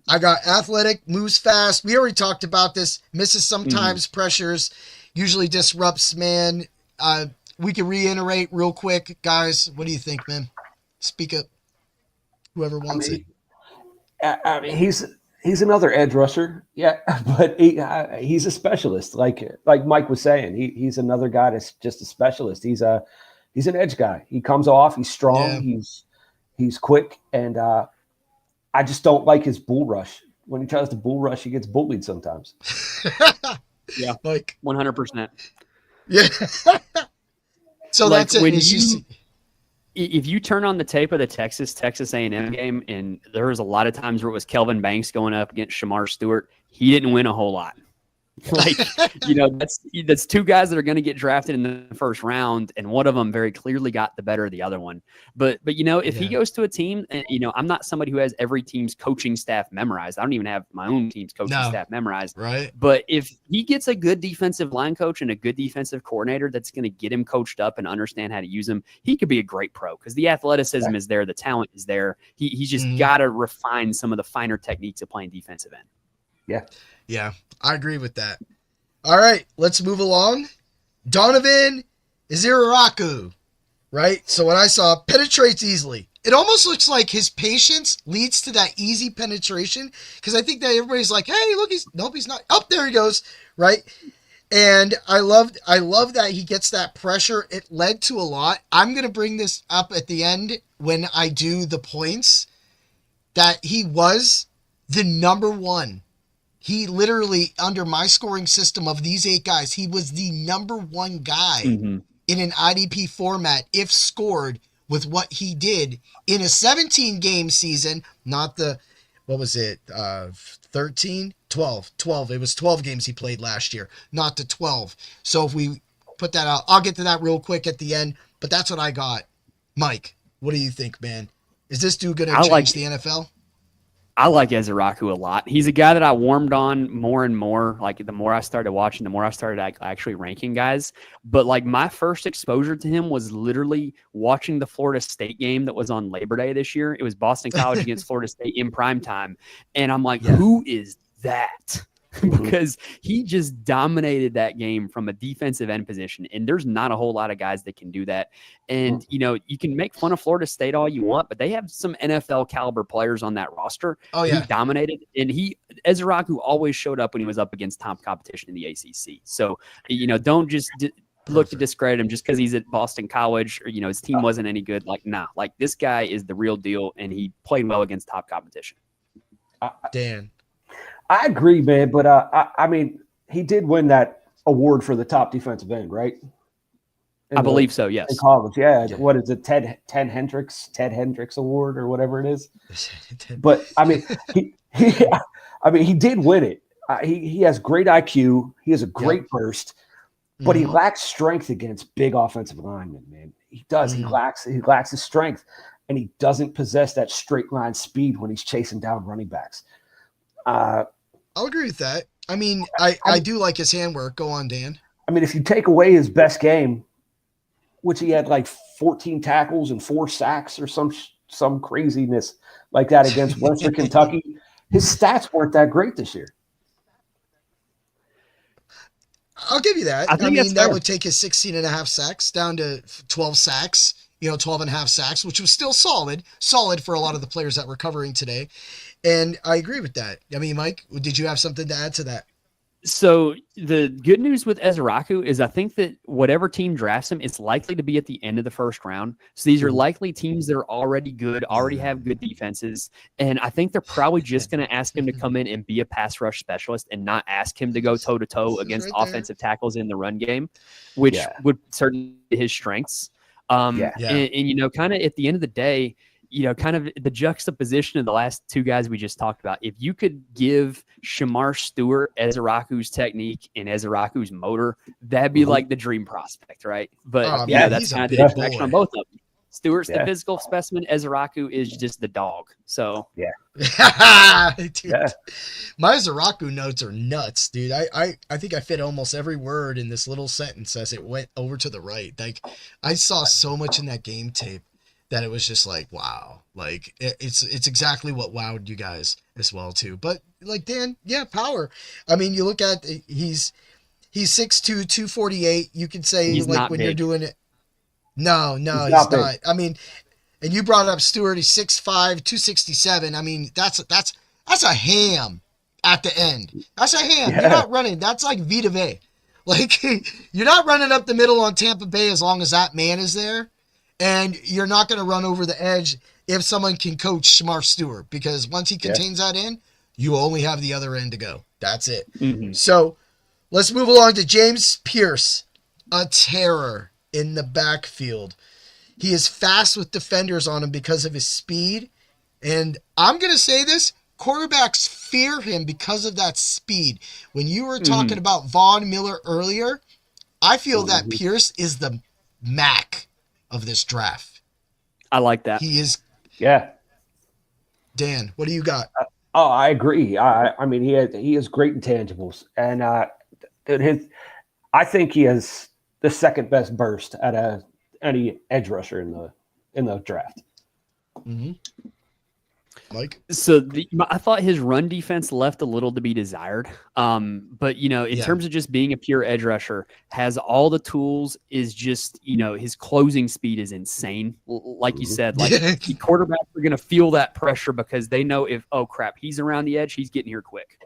S1: I got athletic, moves fast. We already talked about this. Misses sometimes, pressures, usually disrupts, man. We can reiterate real quick. Guys, what do you think, man? Speak up. Whoever wants it.
S5: I mean, he's another edge rusher. Yeah, but he's a specialist. Like Mike was saying, he's another guy that's just a specialist. He's an edge guy. He comes off, he's strong, he's quick, and I just don't like his bull rush. When he tries to bull rush, he gets bullied sometimes.
S4: Yeah,
S1: like
S4: 100%.
S1: Yeah. So
S4: like
S1: that's it.
S4: If you turn on the tape of the Texas A&M game, and there was a lot of times where it was Kelvin Banks going up against Shamar Stewart, he didn't win a whole lot. Like, that's two guys that are going to get drafted in the first round, and one of them very clearly got the better of the other one. But if he goes to a team, and I'm not somebody who has every team's coaching staff memorized. I don't even have my own team's coaching staff memorized.
S1: Right.
S4: But if he gets a good defensive line coach and a good defensive coordinator that's going to get him coached up and understand how to use him, he could be a great pro because the athleticism is there, the talent is there. He's just got to refine some of the finer techniques of playing defensive end.
S5: Yeah.
S1: Yeah, I agree with that. All right, let's move along. Donovan Iziraku, right? So what I saw, penetrates easily. It almost looks like his patience leads to that easy penetration because I think that everybody's like, hey, look, he's not. Oh, there he goes, right? And I love that he gets that pressure. It led to a lot. I'm going to bring this up at the end when I do the points that he was the number one. He literally, under my scoring system of these 8 guys, he was the number one guy in an IDP format if scored with what he did in a 17-game season, not the, 13? 12. It was 12 games he played last year, not the 12. So if we put that out, I'll get to that real quick at the end, but that's what I got. Mike, what do you think, man? Is this dude going to change the NFL?
S4: I like Iziraku a lot. He's a guy that I warmed on more and more. Like the more I started watching, the more I started actually ranking guys. But like my first exposure to him was literally watching the Florida State game that was on Labor Day this year. It was Boston College against Florida State in prime time. And I'm like, who is that? Because he just dominated that game from a defensive end position. And there's not a whole lot of guys that can do that. And, you can make fun of Florida State all you want, but they have some NFL caliber players on that roster.
S1: Oh, yeah.
S4: He dominated. And Iziraku always showed up when he was up against top competition in the ACC. So, don't just look to discredit him just because he's at Boston College or, his team wasn't any good. Like, nah, like this guy is the real deal. And he played well against top competition.
S1: Dan.
S5: I agree, man, but I mean, he did win that award for the top defensive end, right?
S4: I believe so, yes.
S5: In college, yeah. What is it, Ted Hendricks Award or whatever it is? But I mean, he did win it. He has great IQ. He has a great burst, but he lacks strength against big offensive linemen. Man, he does. He lacks his strength, and he doesn't possess that straight line speed when he's chasing down running backs.
S1: I'll agree with that. I mean, I do like his handwork. Go on, Dan.
S5: I mean, if you take away his best game, which he had like 14 tackles and 4 sacks or some craziness like that against Western Kentucky, his stats weren't that great this year.
S1: I'll give you that. I mean, that would take his 16.5 sacks down to 12 sacks, 12.5 sacks, which was still solid for a lot of the players that were covering today. And I agree with that. I mean, Mike, did you have something to add to that?
S4: So the good news with Iziraku is I think that whatever team drafts him, it's likely to be at the end of the first round. So these are likely teams that are already good, already have good defenses. And I think they're probably just going to ask him to come in and be a pass rush specialist and not ask him to go toe-to-toe against offensive tackles in the run game, which would certainly be his strengths. And kind of at the end of the day, kind of the juxtaposition of the last 2 guys we just talked about. If you could give Shamar Stewart Iziraku's technique and Iziraku's motor, that'd be like the dream prospect, right? But that's kind of the disconnection on both of them. Stewart's the physical specimen. Iziraku is just the dog. So
S1: dude, my Iziraku notes are nuts, dude. I think I fit almost every word in this little sentence as it went over to the right. Like I saw so much in that game tape. that it was just like, wow, like it's exactly what wowed you guys as well too. But like Dan, yeah, power. I mean, you look at he's 6'2", 248. You can say
S4: He's
S1: like
S4: not
S1: when
S4: big.
S1: you're doing it. No, he's
S5: not
S1: not.
S5: big.
S1: I mean, and you brought up Stewart. He's 6'5", 267. I mean, that's a ham at the end. That's a ham.
S5: Yeah.
S1: You're not running. That's like Vita Vea. Like you're not running up the middle on Tampa Bay as long as that man is there, and you're not going to run over the edge if someone can coach Shamar Stewart, because once he contains that end, you only have the other end to go. That's it.
S4: Mm-hmm.
S1: So let's move along to James Pierce, a terror in the backfield. He is fast with defenders on him because of his speed. And I'm going to say this, quarterbacks fear him because of that speed. When you were talking about Von Miller earlier, I feel that Pierce is the Mac of this draft.
S4: I like that.
S1: He is.
S5: Yeah.
S1: Dan, what do you got?
S5: Oh, I agree. I mean, he has great intangibles, and I think he has the second best burst out of any edge rusher in the draft.
S1: Mm-hmm. Mike?
S4: So I thought his run defense left a little to be desired. But in terms of just being a pure edge rusher, has all the tools, is just, his closing speed is insane. Like you said, like the quarterbacks are going to feel that pressure because they know if, oh crap, he's around the edge, he's getting here quick.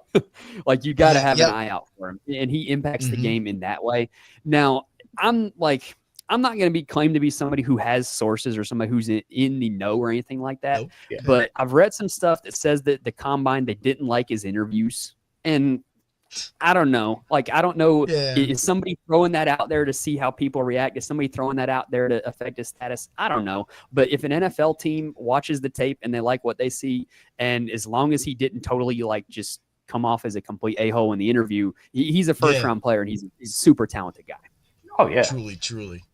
S4: Like you got to have an eye out for him, and he impacts the game in that way. Now I'm not going to be claimed to be somebody who has sources or somebody who's in the know or anything like that.
S1: Nope. Yeah.
S4: But I've read some stuff that says that the combine, they didn't like his interviews. And I don't know. Like, I don't know.
S1: Yeah.
S4: Is somebody throwing that out there to see how people react? Is somebody throwing that out there to affect his status? I don't know. But if an NFL team watches the tape and they like what they see, and as long as he didn't totally just come off as a complete a-hole in the interview, he's a first-round player, and he's a super talented guy.
S5: Oh, yeah.
S1: Truly.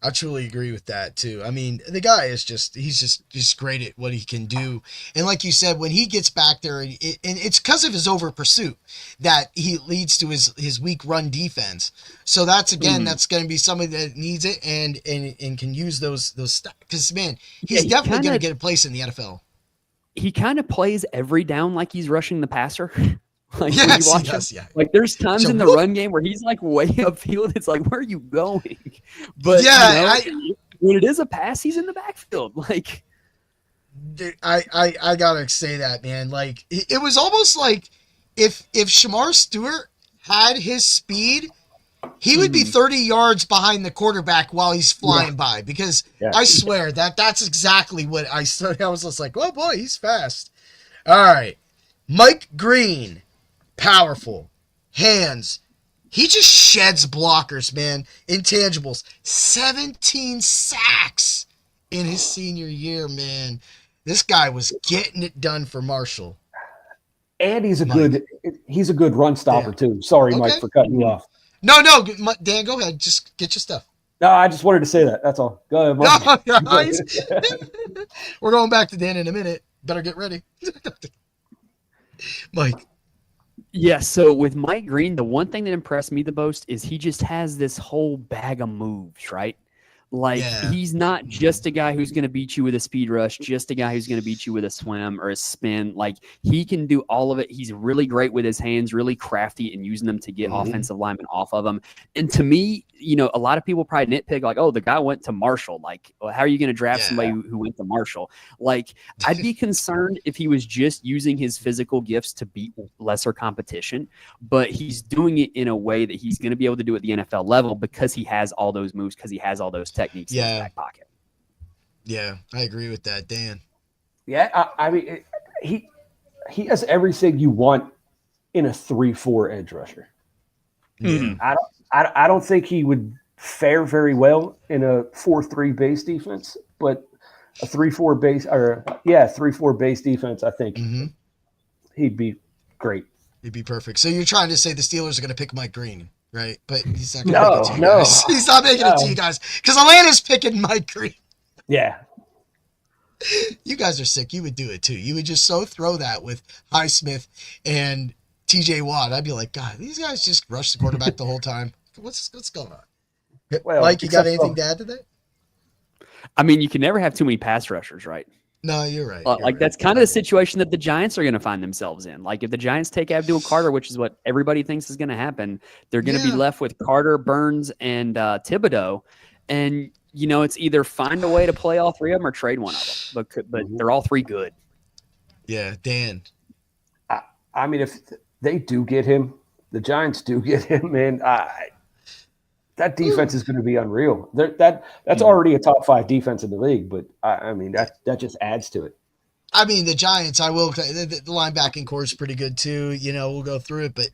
S1: I truly agree with that too. I mean, the guy is he's just great at what he can do. And like you said, when he gets back there, and it's because of his over pursuit that he leads to his weak run defense. So that's that's going to be somebody that needs it and can use those stuff. Because man, he's definitely going to get a place in the NFL. He
S4: kind of plays every down like he's rushing the passer. Like
S1: yes,
S4: when you watch him, like there's times in the run game where he's like way upfield. It's like, where are you going? But when it is a pass, he's in the backfield. Like,
S1: I gotta say that, man. Like it was almost like if Shamar Stewart had his speed, he would be 30 yards behind the quarterback while he's flying by. Because I swear that's exactly what I said. I was just like, oh boy, he's fast. All right, Mike Green. Powerful. Hands. He just sheds blockers, man. Intangibles. 17 sacks in his senior year, man. This guy was getting it done for Marshall.
S5: And he's a good run stopper too. Sorry, Mike, for cutting you off.
S1: No, Dan, go ahead. Just get your stuff.
S5: No, I just wanted to say that. That's all. Go ahead, Mike.
S1: We're going back to Dan in a minute. Better get ready. Mike.
S4: Yeah, so with Mike Green, the one thing that impressed me the most is he just has this whole bag of moves, right? Like, he's not just a guy who's going to beat you with a speed rush, just a guy who's going to beat you with a swim or a spin. Like, he can do all of it. He's really great with his hands, really crafty in using them to get offensive linemen off of him. And to me, a lot of people probably nitpick, like, oh, the guy went to Marshall. Like, well, how are you going to draft somebody who went to Marshall? Like, I'd be concerned if he was just using his physical gifts to beat lesser competition, but he's doing it in a way that he's going to be able to do at the NFL level because he has all those moves, because he has all those techniques in his back pocket.
S1: Yeah, I agree with that, Dan.
S5: Yeah, I mean, he has everything you want in a 3-4 edge rusher.
S1: Mm-hmm.
S5: I don't think he would fare very well in a 4-3 base defense, but a 3-4 base 3-4 base defense, I think he'd be great.
S1: He'd be perfect. So you're trying to say the Steelers are going to pick Mike Green, right? But he's not going to make it to you guys. He's not making it to you guys because Atlanta's picking Mike Green.
S5: Yeah.
S1: You guys are sick. You would do it too. You would just throw that with Highsmith and TJ Watt. I'd be like, God, these guys just rush the quarterback the whole time. What's going on?
S5: Well,
S1: Mike, you got anything to add to that?
S4: I mean, you can never have too many pass rushers, right?
S1: No, you're right.
S4: That's kind of the situation that the Giants are going to find themselves in. Like if the Giants take Abdul Carter, which is what everybody thinks is going to happen, they're going to be left with Carter, Burns, and Thibodeau. And, it's either find a way to play all three of them or trade one of them. But they're all three good.
S1: Yeah, Dan.
S5: I mean, if they do get him, the Giants do get him, man, that defense is going to be unreal. That's already a top 5 defense in the league, but I mean that just adds to it.
S1: I mean, the Giants, the linebacking core is pretty good too. We'll go through it, but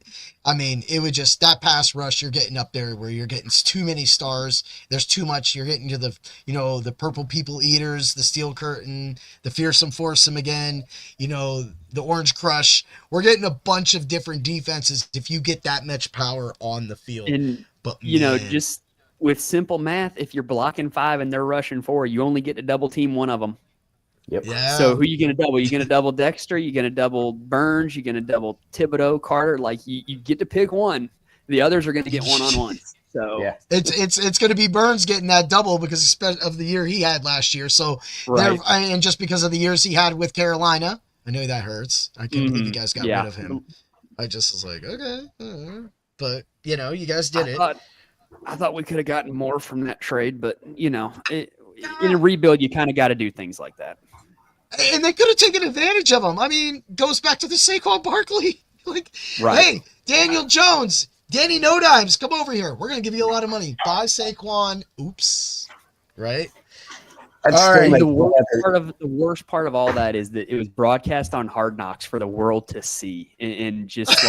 S1: I mean, it would just that pass rush. You're getting up there where you're getting too many stars. There's too much. You're getting to the purple people eaters, the steel curtain, the fearsome foursome again. The orange crush. We're getting a bunch of different defenses if you get that much power on the field.
S4: And
S1: but
S4: just with simple math, if you're blocking 5 and they're rushing 4, you only get to double team one of them.
S5: Yep.
S1: Yeah.
S4: So who are you going to double? You're going to double Dexter. You're going to double Burns. You're going to double Thibodeau, Carter. Like you get to pick one. The others are going to get one-on-ones. So
S5: yeah,
S1: it's going to be Burns getting that double because of the year he had last year. So and just because of the years he had with Carolina, I know that hurts. I can't believe you guys got rid of him. I just was like, okay, but you guys did it.
S4: I thought we could have gotten more from that trade, but in a rebuild, you kind of got to do things like that.
S1: And they could have taken advantage of him. I mean, goes back to the Saquon Barkley. Hey, Daniel Jones, Danny No Dimes, come over here. We're going to give you a lot of money. Buy Saquon. Oops. Right?
S4: All right. The worst part of all that is that it was broadcast on Hard Knocks for the world to see. And just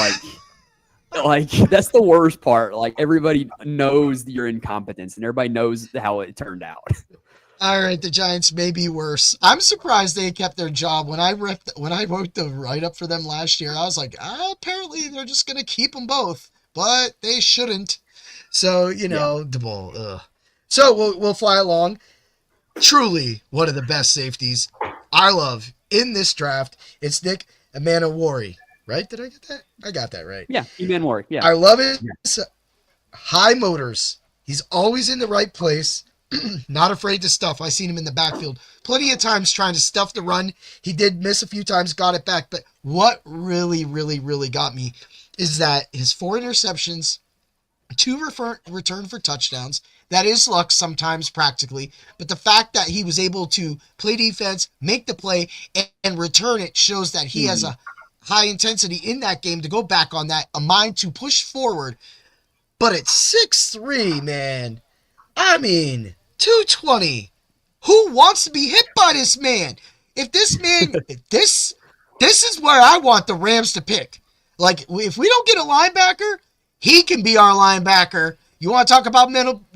S4: like that's the worst part. Like everybody knows your incompetence and everybody knows how it turned out.
S1: All right, the Giants may be worse. I'm surprised they kept their job. When I wrote the write-up for them last year, I was like, apparently they're just going to keep them both, but they shouldn't. So, the ball. So we'll fly along. Truly one of the best safeties I love in this draft. It's Nick Emanwori, right? Did I get that? I got that right.
S4: Yeah, Emanwori, yeah.
S1: I love it. Yeah. High motors. He's always in the right place. Not afraid to stuff. I seen him in the backfield plenty of times trying to stuff the run. He did miss a few times, got it back. But what really, really, really got me is that his 4 interceptions, 2 return for touchdowns. That is luck sometimes practically. But the fact that he was able to play defense, make the play, and return it shows that he has a high intensity in that game to go back on that, a mind to push forward. But at 6'3", man, I mean, 220. Who wants to be hit by this man? If this man, this is where I want the Rams to pick. Like, if we don't get a linebacker, he can be our linebacker. You want to talk about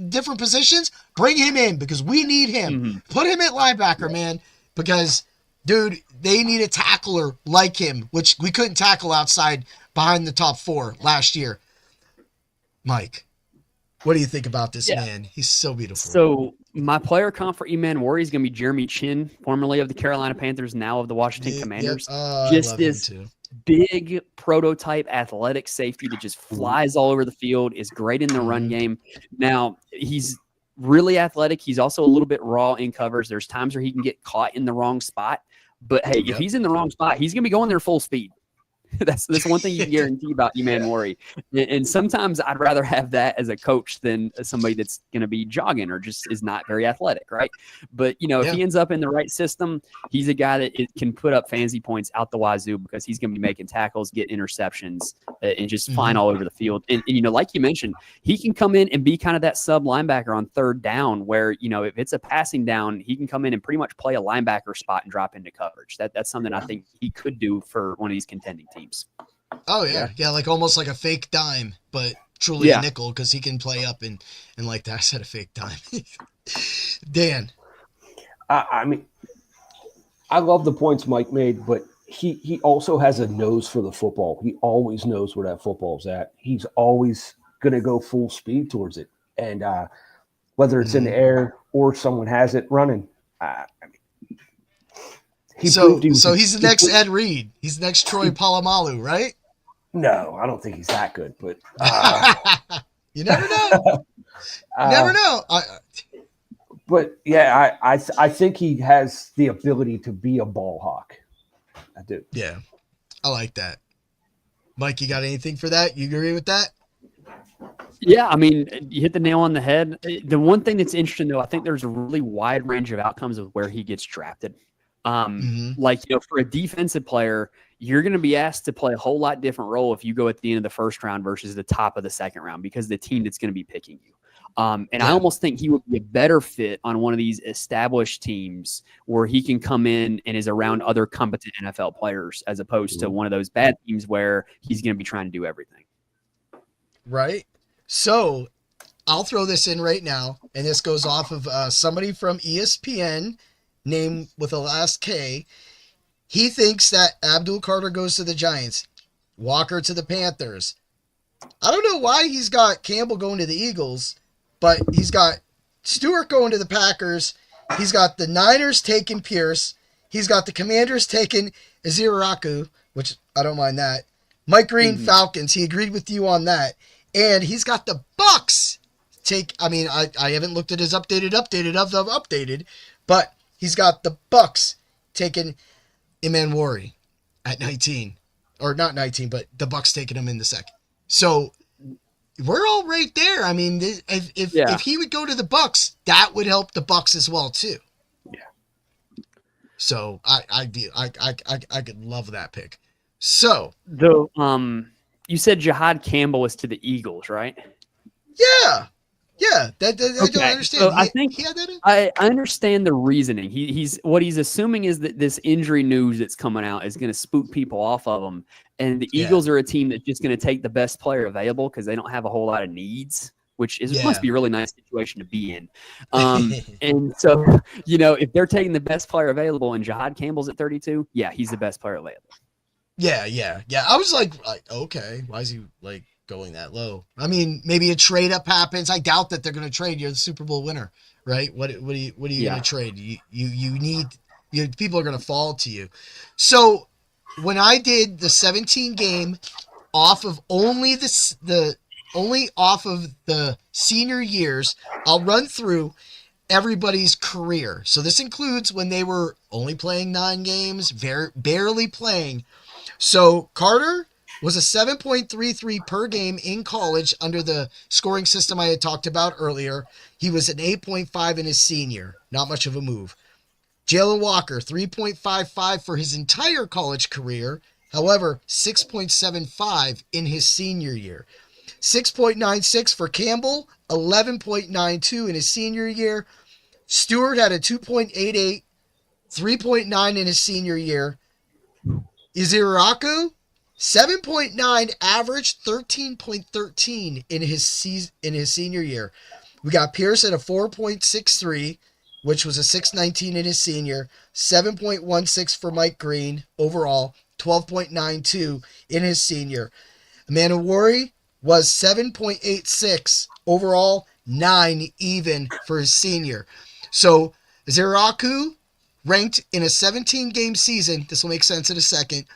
S1: different positions? Bring him in because we need him. Put him at linebacker, man, because, dude, they need a tackler like him, which we couldn't tackle outside behind the top 4 last year. Mike, what do you think about this man? He's so beautiful.
S4: So my player comp for Emanwori is going to be Jeremy Chin, formerly of the Carolina Panthers, now of the Washington Commanders. Just this big prototype athletic safety that just flies all over the field, is great in the run game. Now, he's really athletic. He's also a little bit raw in covers. There's times where he can get caught in the wrong spot. But, hey, if he's in the wrong spot, he's going to be going there full speed. That's one thing you can guarantee about Emanwori. And sometimes I'd rather have that as a coach than somebody that's going to be jogging or just is not very athletic, right? But, if he ends up in the right system, he's a guy that can put up fantasy points out the wazoo because he's going to be making tackles, get interceptions, and just flying all over the field. And, like you mentioned, he can come in and be kind of that sub linebacker on 3rd down where, if it's a passing down, he can come in and pretty much play a linebacker spot and drop into coverage. That's something I think he could do for one of these contending teams.
S1: Oh yeah, like almost like a fake dime, but truly a nickel because he can play up and like that. I said a fake dime. Dan,
S5: I mean, I love the points Mike made, but he also has a nose for the football. He always knows where that football's at. He's always going to go full speed towards it, and whether it's in the air or someone has it running. I mean,
S1: so he's the next Ed Reed. He's the next Troy Polamalu, right?
S5: No, I don't think he's that good, but
S1: you never know. You never know.
S5: But yeah, I think he has the ability to be a ball hawk. I do.
S1: Yeah, I like that. Mike, you got anything for that? You agree with that?
S4: Yeah, I mean, you hit the nail on the head. The one thing that's interesting, though, I think there's a really wide range of outcomes of where he gets drafted. Like, for a defensive player, you're going to be asked to play a whole lot different role if you go at the end of the first round versus the top of the second round because the team that's going to be picking you. I almost think he would be a better fit on one of these established teams where he can come in and is around other competent NFL players as opposed to one of those bad teams where he's going to be trying to do everything.
S1: Right. So I'll throw this in right now, and this goes off of somebody from ESPN named with the last K. He thinks that Abdul Carter goes to the Giants, Walker to the Panthers. I don't know why he's got Campbell going to the Eagles, but he's got Stewart going to the Packers. He's got the Niners taking Pierce. He's got the Commanders taking Iziraku, which I don't mind that. Mike Green, Falcons. He agreed with you on that. And he's got the Bucks I haven't looked at his updated, but he's got the Bucks taking Imanwari at 19. Or not 19, but the Bucks taking him in the second. So we're all right there. I mean, if he would go to the Bucks, that would help the Bucks as well too. Yeah. So I could love that pick. So
S4: you said Jihad Campbell is to the Eagles, right?
S1: Yeah. I don't understand.
S4: So I think I understand the reasoning. He's what he's assuming is that this injury news that's coming out is going to spook people off of him. And the Eagles are a team that's just going to take the best player available because they don't have a whole lot of needs, which must be a really nice situation to be in. And so, if they're taking the best player available and Jihad Campbell's at 32, he's the best player available.
S1: Yeah. I was like, okay, why is he going that low? I mean, maybe a trade up happens. I doubt that they're going to trade. You're the Super Bowl winner, right? What are you going to trade? You need people are going to fall to you. So when I did the 17 game off of only off of the senior years, I'll run through everybody's career. So this includes when they were only playing 9 games, barely playing. So Carter was a 7.33 per game in college under the scoring system I had talked about earlier. He was an 8.5 in his senior. Not much of a move. Jalen Walker, 3.55 for his entire college career. However, 6.75 in his senior year. 6.96 for Campbell, 11.92 in his senior year. Stewart had a 2.88, 3.9 in his senior year. Iziraku, 7.9 average, 13.13 in his senior year. We got Pierce at a 4.63, which was a 6.19 in his senior. 7.16 for Mike Green overall, 12.92 in his senior. Imanwari was 7.86 overall, 9 even for his senior. So Iziraku ranked in a 17-game season, this will make sense in a second,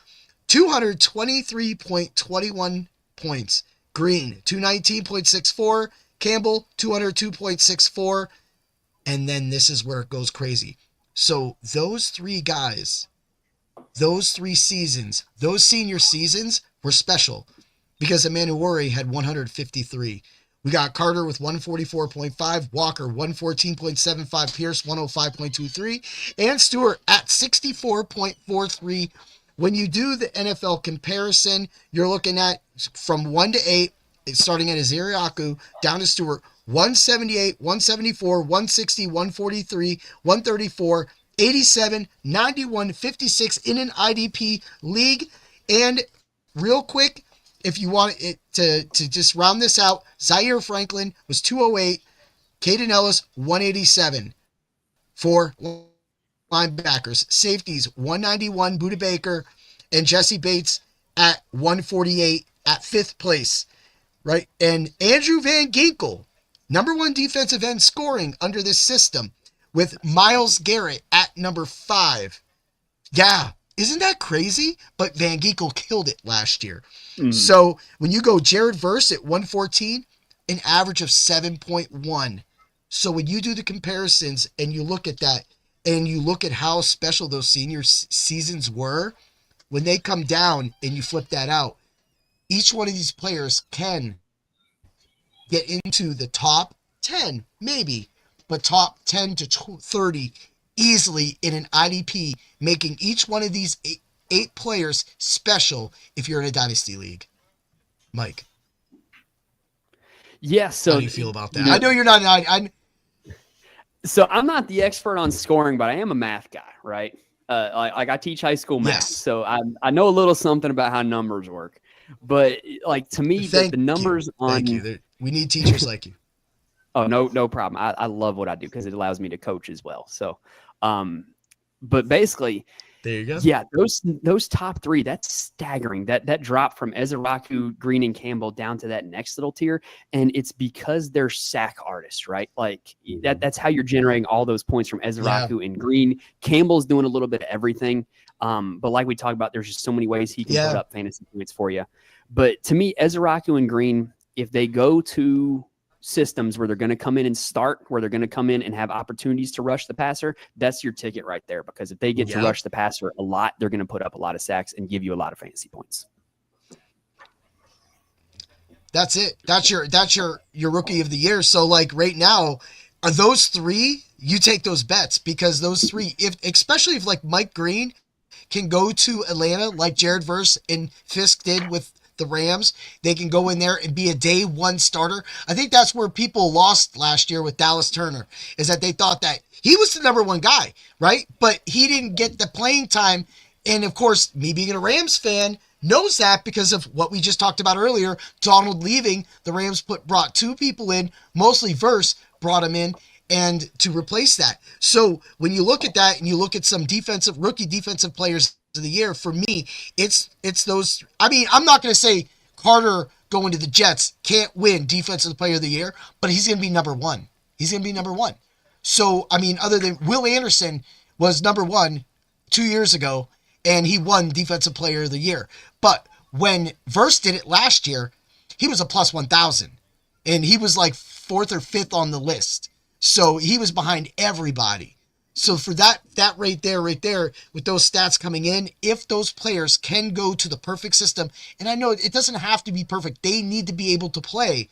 S1: 223.21 points. Green, 219.64. Campbell, 202.64. And then this is where it goes crazy. So those 3 guys, those 3 seasons, those senior seasons were special because Imanwari had 153. We got Carter with 144.5, Walker 114.75, Pierce 105.23, and Stewart at 64.43. When you do the NFL comparison, you're looking at from 1 to 8, starting at Iziraku, down to Stewart, 178, 174, 160, 143, 134, 87, 91, 56 in an IDP league. And real quick, if you want it to just round this out, Zaire Franklin was 208, Caden Ellis 187 for linebackers. Safeties 191, Buda Baker and Jesse Bates at 148 at 5th place, right? And Andrew Van Ginkel, number 1 defensive end scoring under this system, with Myles Garrett at number 5. Yeah, isn't that crazy? But Van Ginkel killed it last year. So when you go Jared Verse at 114, an average of 7.1. So when you do the comparisons and you look at that and you look at how special those senior seasons were, when they come down and you flip that out, each one of these players can get into the top 10, maybe, but top 10 to 30 easily in an IDP, making each one of these eight players special if you're in a dynasty league. Mike.
S4: Yeah, so
S1: how do you feel about that? I know you're not.
S4: So I'm not the expert on scoring, but I am a math guy, right? Like I teach high school math, so I know a little something about how numbers work. But like to me, the numbers on
S1: thank you. We need teachers like you.
S4: Oh, no problem. I love what I do because it allows me to coach as well. So, but basically,
S1: there you go.
S4: Yeah, those top three, that's staggering. That drop from Ezeraku, Green, and Campbell down to that next little tier, and it's because they're sack artists, right? Like that's how you're generating all those points from Ezeraku and Green. Campbell's doing a little bit of everything, but like we talked about, there's just so many ways he can put up fantasy points for you. But to me, Ezeraku and Green, if they go to systems where they're going to come in and start, where they're going to come in and have opportunities to rush the passer, that's your ticket right there. Because if they get to rush the passer a lot, they're going to put up a lot of sacks and give you a lot of fantasy points.
S1: That's it. That's your rookie of the year. So like right now, are those three, you take those bets because those three, especially if like Mike Green can go to Atlanta like Jared Verse and Fisk did with the Rams, they can go in there and be a day one starter. I think that's where people lost last year with Dallas Turner, is that they thought that he was the number one guy, right? But he didn't get the playing time. And of course, me being a Rams fan knows that because of what we just talked about earlier, Donald leaving, the Rams brought two people in, mostly Verse brought him in, and to replace that. So when you look at that and you look at some rookie defensive players of the year, for me, it's those. I mean, I'm not going to say Carter going to the Jets can't win defensive player of the year, but he's going to be number one. He's going to be number one. So, I mean, other than Will Anderson was number one 2 years ago, and he won defensive player of the year. But when Verse did it last year, he was a plus 1,000, and he was like fourth or fifth on the list. So he was behind everybody. So for that right there, with those stats coming in, if those players can go to the perfect system, and I know it doesn't have to be perfect, they need to be able to play.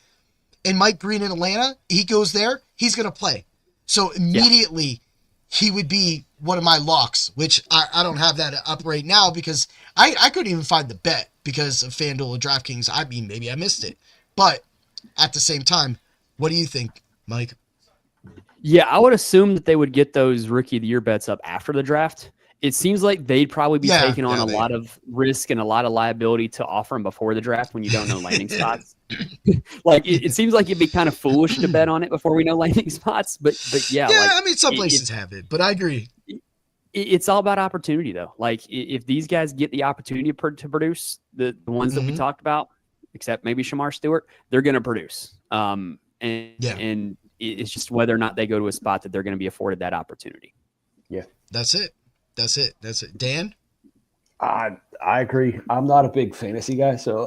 S1: And Mike Green in Atlanta, he goes there, he's going to play. So immediately he would be one of my locks, which I don't have that up right now because I couldn't even find the bet because of FanDuel or DraftKings. I mean, maybe I missed it. But at the same time, what do you think, Mike?
S4: Yeah, I would assume that they would get those rookie of the year bets up after the draft. It seems like they'd probably be taking on a lot of risk and a lot of liability to offer them before the draft when you don't know landing spots. Like it seems like it'd be kind of foolish to bet on it before we know landing spots. But yeah, like,
S1: I mean, some places have it, but I agree.
S4: It's all about opportunity, though. Like if these guys get the opportunity to produce, the ones that we talked about, except maybe Shamar Stewart, they're going to produce. And it's just whether or not they go to a spot that they're going to be afforded that opportunity.
S5: Yeah,
S1: that's it. Dan?
S5: I agree. I'm not a big fantasy guy, so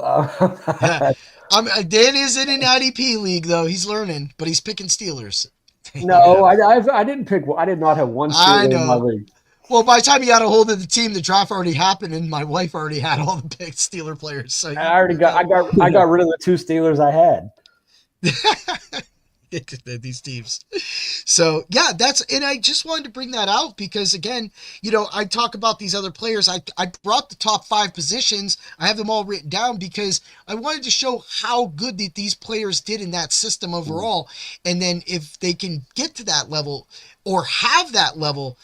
S1: Dan is in an IDP league though. He's learning, but he's picking Steelers.
S5: No, I didn't pick. I did not have one Steeler in my league.
S1: Well, by the time you got a hold of the team, the draft already happened, and my wife already had all the picked Steeler players. So
S5: I got rid of the two Steelers I had.
S1: These teams. So yeah, and I just wanted to bring that out because again, I talk about these other players. I brought the top 5 positions. I have them all written down because I wanted to show how good these players did in that system overall. And then if they can get to that level or have that level,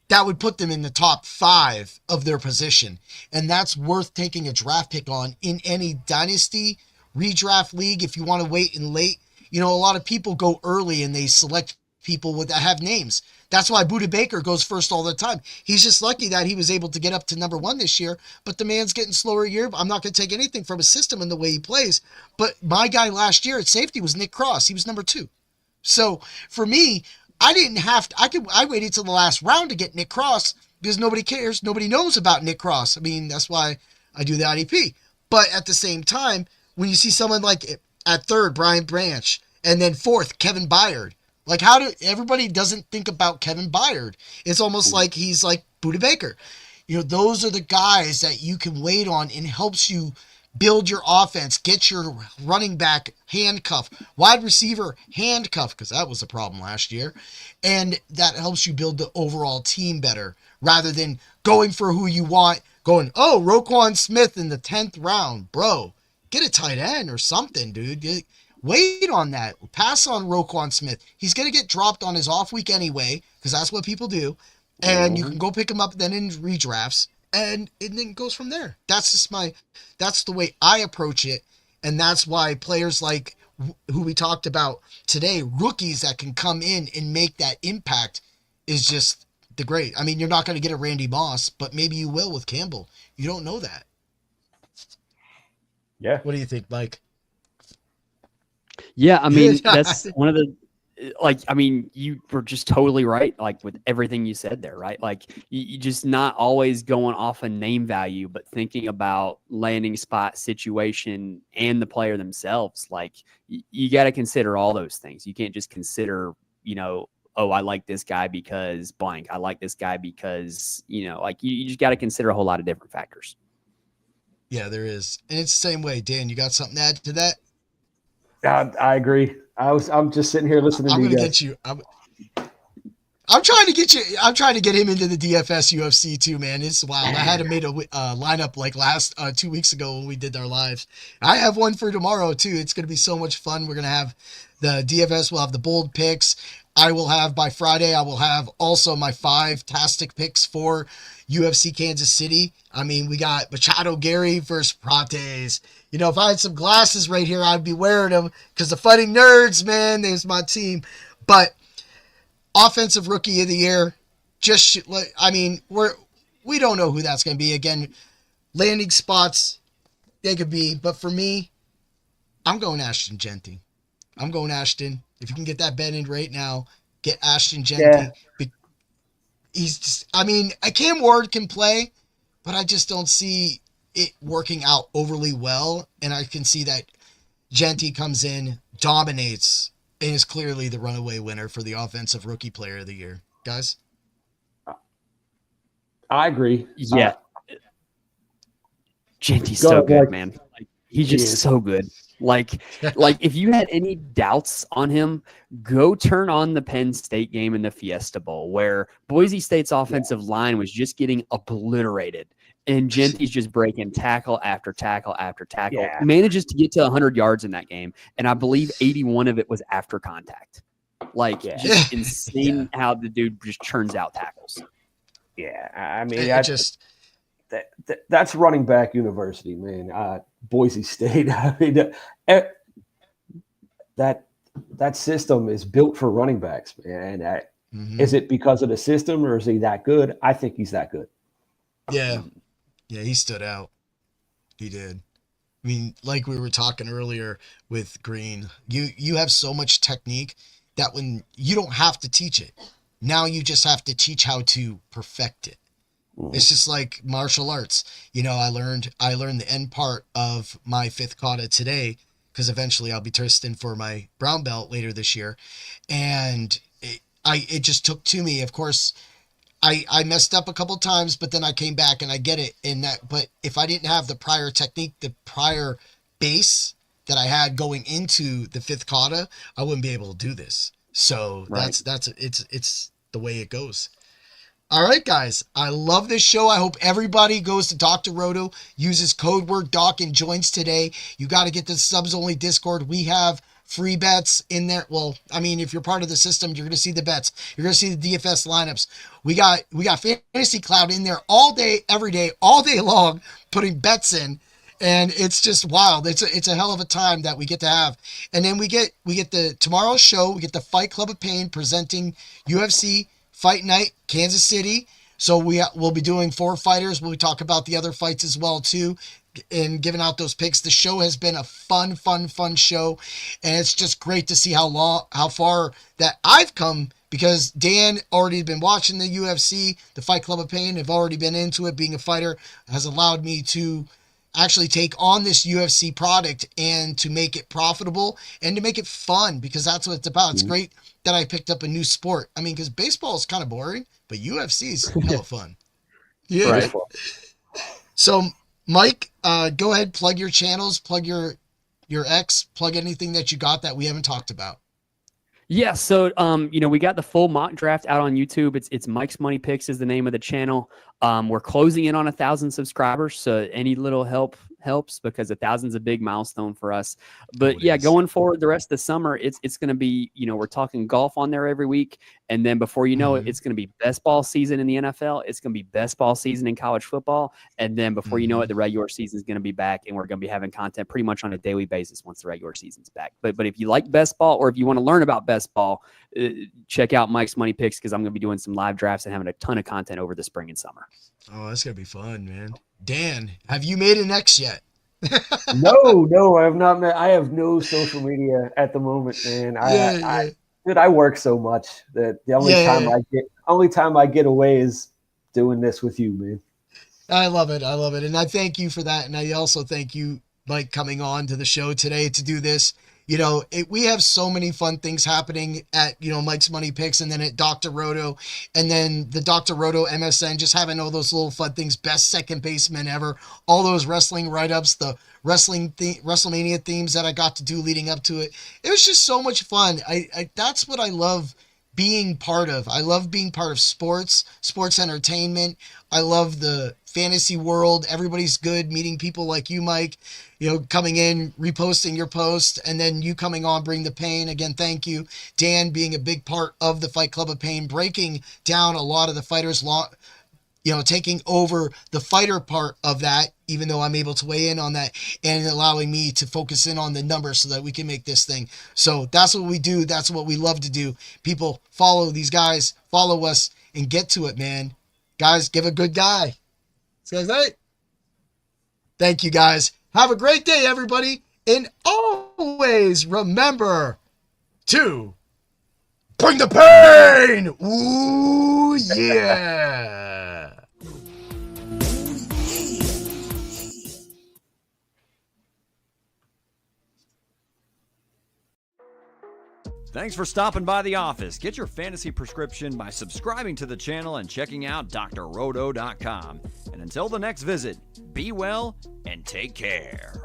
S1: that would put them in the top 5 of their position. And that's worth taking a draft pick on in any dynasty redraft league. If you want to wait in late, a lot of people go early and they select people that have names. That's why Budda Baker goes first all the time. He's just lucky that he was able to get up to number 1 this year, but the man's getting slower year. I'm not going to take anything from his system and the way he plays. But my guy last year at safety was Nick Cross. He was number 2. So for me, I didn't have to, I waited till the last round to get Nick Cross because nobody cares. Nobody knows about Nick Cross. I mean, that's why I do the IDP. But at the same time, when you see someone like at 3rd, Brian Branch, and then 4th, Kevin Byard, Like everybody doesn't think about Kevin Byard. It's almost like he's like Budda Baker. Those are the guys that you can wait on and helps you build your offense, get your running back handcuffed, wide receiver handcuffed, because that was a problem last year. And that helps you build the overall team better rather than going for who you want, going, oh, Roquan Smith in the 10th round. Bro, get a tight end or something, dude. Wait on that. Pass on Roquan Smith. He's going to get dropped on his off week anyway, because that's what people do. And you can go pick him up then in redrafts, and then it goes from there. That's the way I approach it. And that's why players like who we talked about today, rookies that can come in and make that impact, is just the great. I mean, you're not going to get a Randy Moss, but maybe you will with Campbell. You don't know that.
S5: Yeah.
S1: What do you think, Mike?
S4: Yeah, I mean, that's one of the, you were just totally right, like with everything you said there, right? Like you just not always going off a name value, but thinking about landing spot, situation, and the player themselves. Like you got to consider all those things. You can't just consider, oh, I like this guy because blank. I like this guy because, you just got to consider a whole lot of different factors. Yeah,
S1: there is. And it's the same way. Dan, you got something to add to that?
S5: I agree. I'm just sitting here listening to you guys.
S1: Get you. I'm trying to get you. I'm trying to get him into the DFS UFC too, man. It's wild. I had him made a lineup like last 2 weeks ago when we did our lives. I have one for tomorrow too. It's going to be so much fun. We're going to have the DFS. We'll have the bold picks. By Friday, I will have also my 5 tastic picks for UFC Kansas City. I mean, we got Machado Gary versus Prates. If I had some glasses right here, I'd be wearing them because the Fighting Nerds, man, there's my team. But offensive rookie of the year, we don't know who that's going to be. Again, landing spots, they could be. But for me, I'm going Ashton Genty. I'm going Ashton. If you can get that bet in right now, get Ashton Genty. Yeah. He's just, Cam Ward can play, but I just don't see it working out overly well. And I can see that Genty comes in, dominates, and is clearly the runaway winner for the offensive rookie player of the year. Guys?
S5: I agree.
S4: Yeah. Genty's so good, man. He's just so good. Like if you had any doubts on him, go turn on the Penn State game in the Fiesta Bowl where Boise State's offensive line was just getting obliterated. And Genty's just breaking tackle after tackle after tackle. Yeah. Manages to get to 100 yards in that game. And I believe 81 of it was after contact. Just insane how the dude just churns out tackles.
S5: Yeah, that's running back university, man. Boise State. That system is built for running backs, man. Is it because of the system, or is he that good? I think he's that good.
S1: Yeah, he stood out. He did. I mean, like we were talking earlier with Green, you have so much technique that when you don't have to teach it, now you just have to teach how to perfect it. It's just like martial arts. I learned the end part of my 5th kata today because eventually I'll be testing for my brown belt later this year. And it just took to me. Of course, I messed up a couple times, but then I came back and I get it but if I didn't have the prior technique, the prior base that I had going into the 5th kata, I wouldn't be able to do this. So it's the way it goes. All right, guys, I love this show. I hope everybody goes to Dr. Roto, uses code word DOC and joins today. You got to get the subs only Discord. We have free bets in there. Well, if you're part of the system, you're going to see the bets. You're going to see the DFS lineups. We got Fantasy Cloud in there all day, every day, all day long, putting bets in. And it's just wild. It's a hell of a time that we get to have. And then we get the tomorrow's show. We get the Fight Club of Pain presenting UFC Fight Night, Kansas City. So we'll be doing 4 fighters. We'll talk about the other fights as well too, and giving out those picks. The show has been a fun show, and it's just great to see how far that I've come, because Dan already been watching the UFC, the Fight Club of Pain, have already been into it. Being a fighter has allowed me to actually take on this UFC product and to make it profitable and to make it fun, because that's what it's about. It's great that I picked up a new sport. I mean, because baseball is kind of boring, but UFC is hella fun. Yeah.
S4: Right.
S1: So, Mike, go ahead, plug your channels, plug your X, plug anything that you got that we haven't talked about.
S4: Yeah, so we got the full mock draft out on YouTube. It's Mike's Money Picks is the name of the channel. We're closing in on 1,000 subscribers, so any little help helps, because 1,000's a big milestone for us. But yeah, going forward the rest of the summer, it's going to be, we're talking golf on there every week, and then before you know it, it's going to be best ball season in the NFL. It's going to be best ball season in college football, and then before you know it, the regular season is going to be back, and we're going to be having content pretty much on a daily basis once the regular season's back. But if you like best ball, or if you want to learn about best ball, check out Mike's Money Picks, because I'm going to be doing some live drafts and having a ton of content over the spring and summer.
S1: Oh, that's going to be fun, man. Dan, have you made an X yet?
S5: No, I have not met. I have no social media at the moment, man. I work so much that the only time I get away is doing this with you, man.
S1: I love it. And I thank you for that. And I also thank you, Mike, coming on to the show today to do this. We have so many fun things happening at, Mike's Money Picks, and then at Dr. Roto, and then the Dr. Roto MSN, just having all those little fun things, best second baseman ever, all those wrestling write-ups, the WrestleMania themes that I got to do leading up to it. It was just so much fun. That's what I love being part of. I love being part of sports entertainment. I love the fantasy world. Everybody's good. Meeting people like you, Mike, coming in, reposting your post, and then you coming on, bring the pain. Again, thank you. Dan being a big part of the Fight Club of Pain, breaking down a lot of the fighters' taking over the fighter part of that, even though I'm able to weigh in on that, and allowing me to focus in on the numbers so that we can make this thing. So that's what we do. That's what we love to do. People, follow these guys, follow us, and get to it, man. Guys, give a good guy. Guys, right? Thank you, guys. Have a great day, everybody. And always remember to bring the pain. Ooh, yeah.
S2: Thanks for stopping by the office. Get your fantasy prescription by subscribing to the channel and checking out drroto.com. And until the next visit, be well and take care.